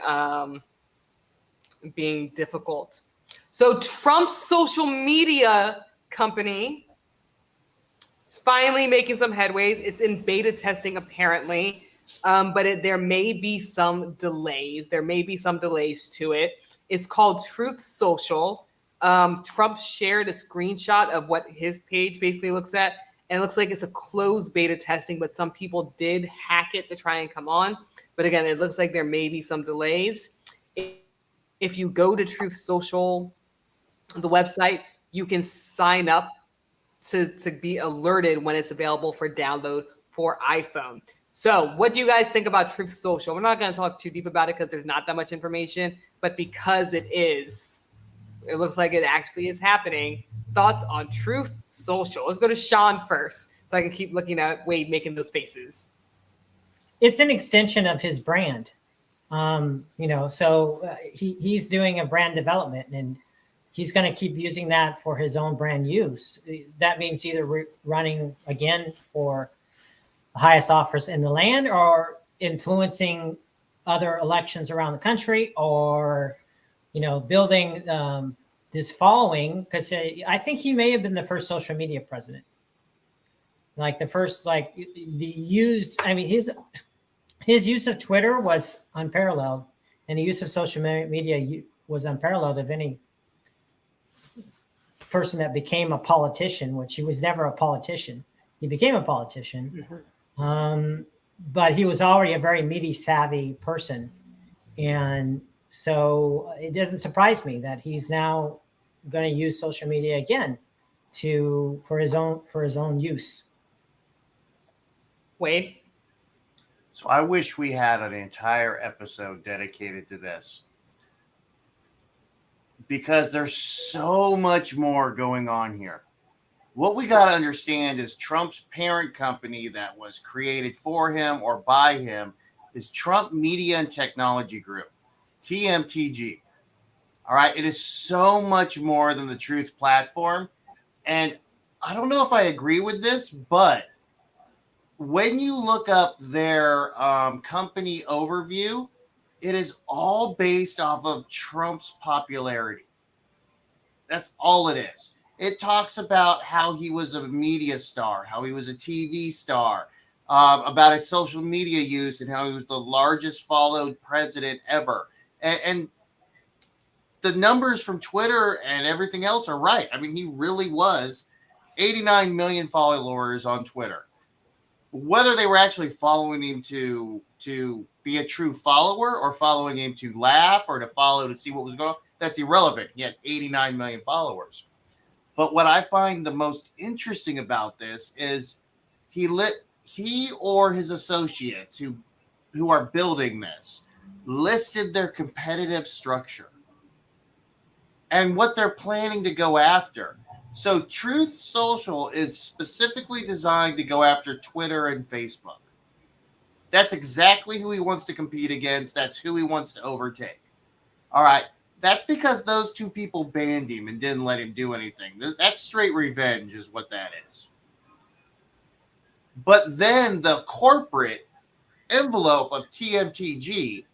S1: difficult. So Trump's social media company is finally making some headways. It's in beta testing apparently, but there may be some delays. There may be some delays to it. It's called Truth Social. Trump shared a screenshot of what his page basically looks at, and it looks like it's a closed beta testing, but some people did hack it to try and come on. But again, it looks like there may be some delays. If you go to Truth Social, the website, you can sign up to be alerted when it's available for download for iPhone. So what do you guys think about Truth Social? We're not going to talk too deep about it because there's not that much information, but because it looks like it actually is happening. Thoughts on Truth Social? Let's go to Sean first so I can keep looking at Wade making those faces.
S3: It's an extension of his brand. He's doing a brand development and he's going to keep using that for his own brand use. That means either running again for the highest office in the land or influencing other elections around the country or, building this following, because I think he may have been the first social media president. Like the first, like the used, I mean, his use of Twitter was unparalleled, and the use of social media was unparalleled of any person that became a politician, which he was never a politician. He became a politician, but he was already a very media savvy person. And so it doesn't surprise me that he's now going to use social media again for his own use.
S1: Wade?
S2: So I wish we had an entire episode dedicated to this, because there's so much more going on here. What we got to understand is Trump's parent company that was created for him or by him is Trump Media and Technology Group, TMTG. All right. It is so much more than the Truth platform. And I don't know if I agree with this, but when you look up their company overview, it is all based off of Trump's popularity. That's all it is. It talks about how he was a media star, how he was a TV star, about his social media use, and how he was the largest followed president ever. And the numbers from Twitter and everything else are right. I mean, he really was 89 million followers on Twitter. Whether they were actually following him to be a true follower or following him to laugh or to follow to see what was going on, that's irrelevant. He had 89 million followers. But what I find the most interesting about this is he or his associates who are building this listed their competitive structure and what they're planning to go after. So Truth Social is specifically designed to go after Twitter and Facebook. That's exactly who he wants to compete against. That's who he wants to overtake. All right. That's because those two people banned him and didn't let him do anything. That's straight revenge is what that is. But then the corporate envelope of TMTG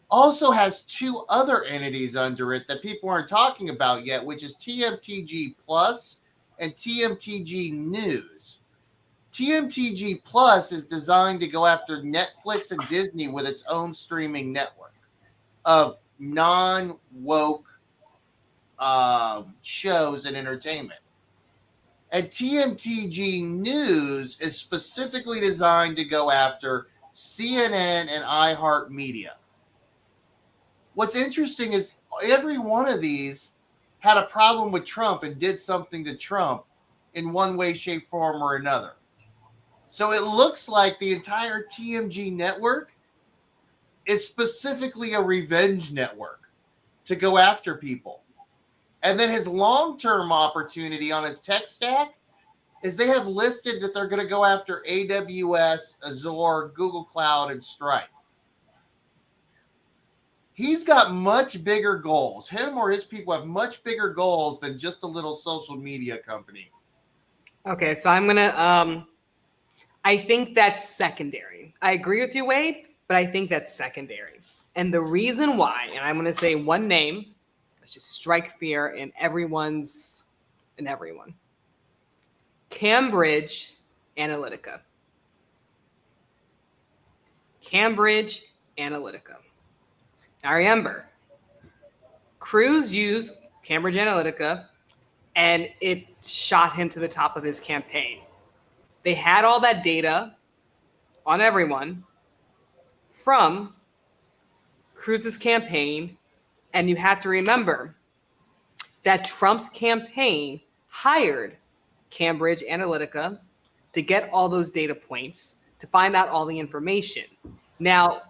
S2: also has two other entities under it that people aren't talking about yet, which is TMTG Plus and TMTG News. TMTG Plus is designed to go after Netflix and Disney with its own streaming network of non-woke shows and entertainment. And TMTG News is specifically designed to go after CNN and iHeartMedia. What's interesting is every one of these had a problem with Trump and did something to Trump in one way, shape, form, or another. So it looks like the entire TMG network is specifically a revenge network to go after people. And then his long-term opportunity on his tech stack is they have listed that they're going to go after AWS, Azure, Google Cloud, and Stripe. He's got much bigger goals. Him or his people have much bigger goals than just a little social media company.
S1: Okay, so I'm going to, I think that's secondary. I agree with you, Wade, but I think that's secondary. And the reason why, and I'm going to say one name, let's just strike fear in everyone. Cambridge Analytica. Cambridge Analytica. Now remember, Cruz used Cambridge Analytica and it shot him to the top of his campaign. They had all that data on everyone from Cruz's campaign. And you have to remember that Trump's campaign hired Cambridge Analytica to get all those data points, to find out all the information. Now,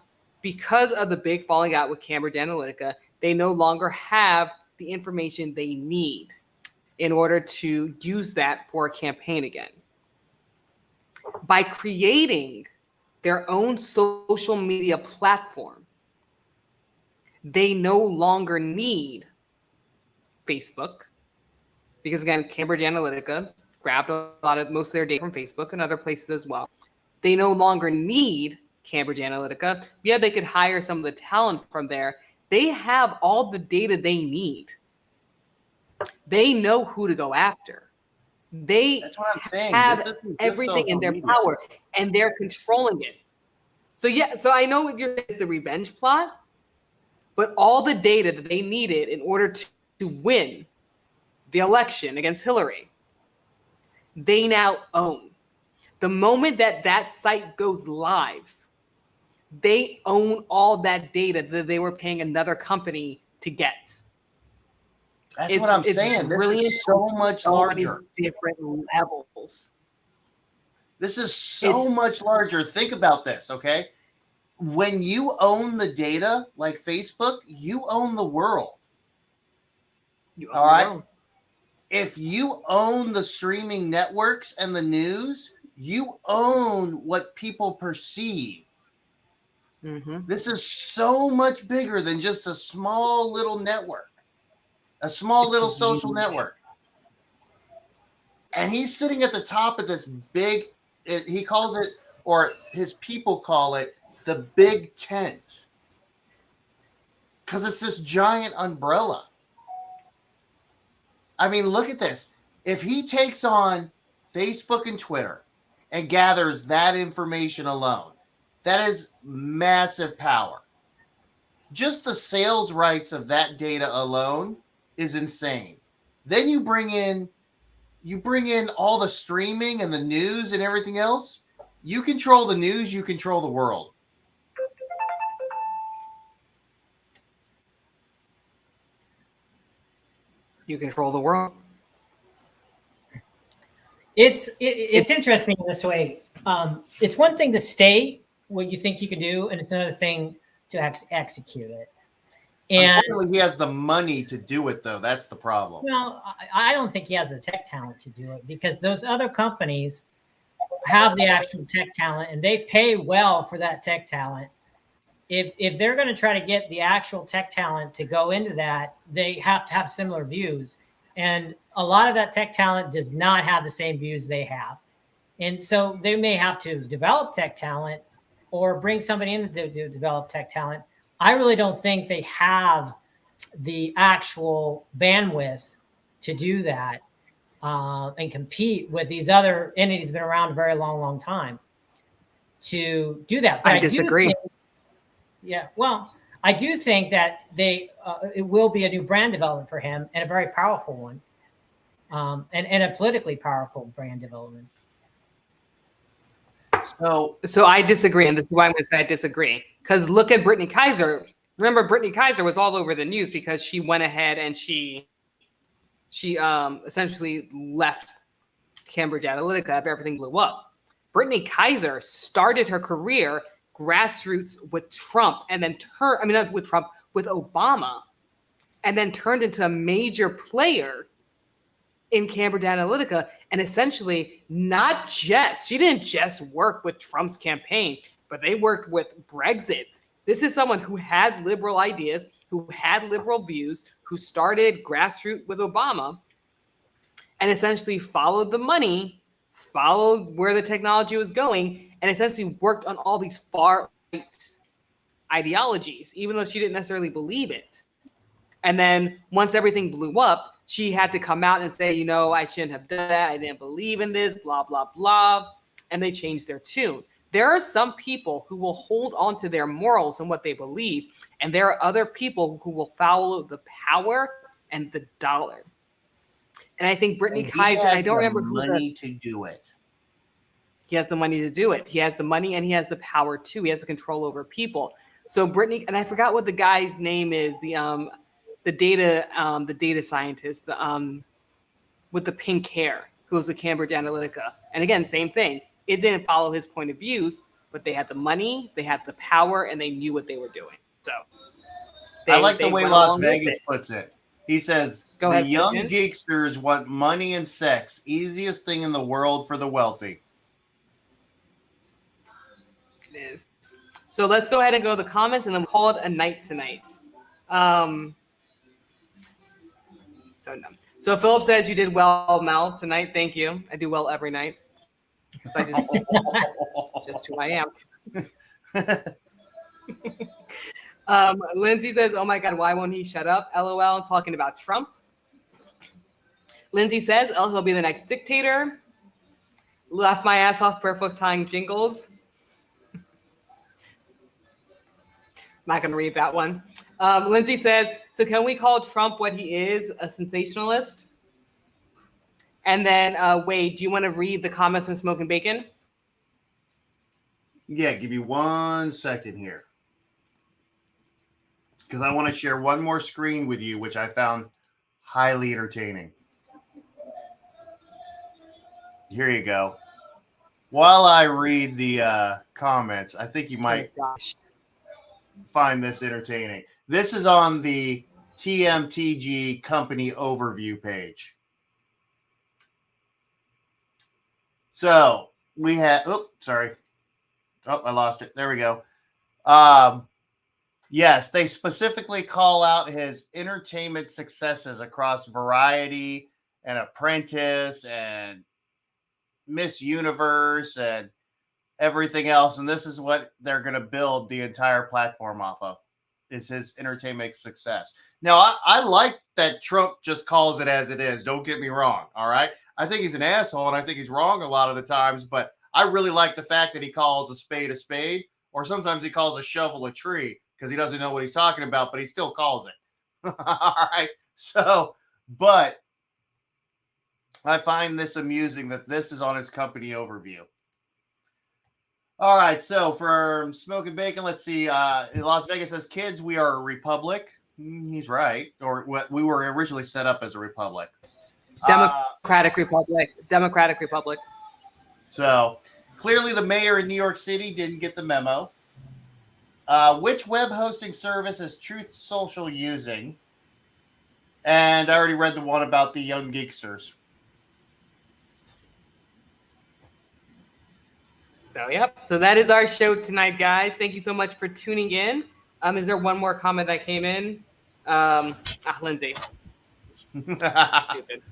S1: because of the big falling out with Cambridge Analytica, they no longer have the information they need in order to use that for a campaign again. By creating their own social media platform, they no longer need Facebook because, again, Cambridge Analytica grabbed most of their data from Facebook and other places as well. They no longer need Cambridge Analytica. Yeah, they could hire some of the talent from there. They have all the data they need They know who to go after. They
S2: That's what I'm saying.
S1: have
S2: This isn't just
S1: everything in
S2: social
S1: their
S2: media.
S1: power, and they're controlling it. So yeah, so I know what you're saying is the revenge plot, but all the data that they needed in order to win the election against Hillary, they now own. The moment that that site goes live, they own all that data that they were paying another company to get.
S2: That's what I'm saying. This
S1: brilliant
S2: is so
S1: on
S2: much
S1: so many
S2: larger.
S1: different levels.
S2: This is so
S1: It's-
S2: much larger. Think about this, okay? When you own the data, like Facebook, you own the world.
S1: You
S2: All
S1: own
S2: right.
S1: your own.
S2: If you own the streaming networks and the news, you own what people perceive.
S1: Mhm.
S2: This is so much bigger than just a small little network, a small
S1: It's
S2: little social
S1: huge.
S2: network. And he's sitting at the top of this big, he calls it, or his people call it, the big tent. Because it's this giant umbrella. I mean, look at this. If he takes on Facebook and Twitter and gathers that information alone, that is massive power. Just the sales rights of that data alone is insane. Then you bring in all the streaming and the news and everything else. You control the news, you control the world.
S1: You control the world.
S3: It's interesting this way. It's one thing to state what you think you can do, and it's another thing to execute it. And
S2: Unfortunately, he has the money to do it, though. That's the problem.
S3: well, I don't think he has the tech talent to do it, because those other companies have the actual tech talent and they pay well for that tech talent. If they're going to try to get the actual tech talent to go into that, they have to have similar views. And a lot of that tech talent does not have the same views they have. And so they may have to develop tech talent or bring somebody in to develop tech talent. I really don't think they have the actual bandwidth to do that and compete with these other entities that have been around a very long, long time to do that. But
S1: I disagree.
S3: I do think that it will be a new brand development for him, and a very powerful one, and a politically powerful brand development.
S2: So
S1: I disagree, and this is why I'm going to say I disagree. Because look at Brittany Kaiser. Remember, Brittany Kaiser was all over the news because she went ahead and she essentially left Cambridge Analytica after everything blew up. Brittany Kaiser started her career grassroots with Trump, and then with Obama, and then turned into a major player in Cambridge Analytica. And essentially, she didn't just work with Trump's campaign, but they worked with Brexit. This is someone who had liberal ideas, who had liberal views, who started grassroots with Obama, and essentially followed the money, followed where the technology was going, and essentially worked on all these far-right ideologies, even though she didn't necessarily believe it. And then once everything blew up, she had to come out and say, I shouldn't have done that. I didn't believe in this, blah, blah, blah. And they changed their tune. There are some people who will hold on to their morals and what they believe. And there are other people who will follow the power and the dollar. And I think Brittany Kaiser, I don't remember who
S2: money to do it.
S1: He has the money to do it. He has the money and he has the power too. He has the control over people. So Brittany, and I forgot what the guy's name is, the data scientist, with the pink hair, who was with Cambridge Analytica. And again, same thing. It didn't follow his point of views, but they had the money, they had the power, and they knew what they were doing. So
S2: I like the way Las Vegas puts it. He says,
S1: Go ahead,
S2: young
S1: Christian.
S2: geeksters want money and sex. Easiest thing in the world for the wealthy.
S1: It is. So let's go ahead and go to the comments, and then we'll call it a night tonight. So Philip says you did well, Mel, tonight. Thank you. I do well every night. So just who I am. Lindsay says, "Oh my God, why won't he shut up?" LOL. Talking about Trump. Lindsay says, "Oh, he'll be the next dictator." Laugh my ass off, perfect time jingles. Not going to read that one. Lindsay says, "So can we call Trump what he is, a sensationalist?" And then Wade, do you want to read the comments from Smoking Bacon?
S2: Yeah, give me 1 second here. Because I want to share one more screen with you, which I found highly entertaining. Here you go. While I read the comments, I think you might find this entertaining. This is on the TMTG company overview page. So we had, I lost it. There we go. Yes, they specifically call out his entertainment successes across Variety and Apprentice and Miss Universe and everything else. And this is what they're going to build the entire platform off of, is his entertainment success. Now, I like that Trump just calls it as it is. Don't get me wrong. All right. I think he's an asshole and I think he's wrong a lot of the times, but I really like the fact that he calls a spade, or sometimes he calls a shovel a tree because he doesn't know what he's talking about, but he still calls it. All right. So, but I find this amusing that this is on his company overview. All right. So for Smoking Bacon, let's see. Las Vegas says, "Kids, we are a republic." He's right. Or what, we were originally set up as a republic.
S1: Democratic Republic. Democratic Republic.
S2: So clearly the mayor in New York City didn't get the memo. Which web hosting service is Truth Social using? And I already read the one about the young geeksters.
S1: So, yep. So that is our show tonight, guys. Thank you so much for tuning in. Is there one more comment that came in? Lindsay. Stupid.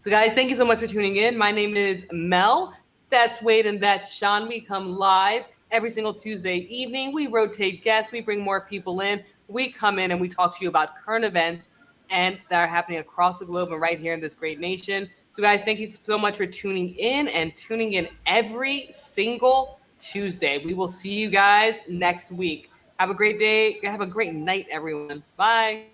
S1: So, guys, thank you so much for tuning in. My name is Mel. That's Wade and that's Sean. We come live every single Tuesday evening. We rotate guests. We bring more people in. We come in and we talk to you about current events and that are happening across the globe and right here in this great nation. So, guys, thank you so much for tuning in and tuning in every single Tuesday. We will see you guys next week. Have a great day. Have a great night, everyone. Bye.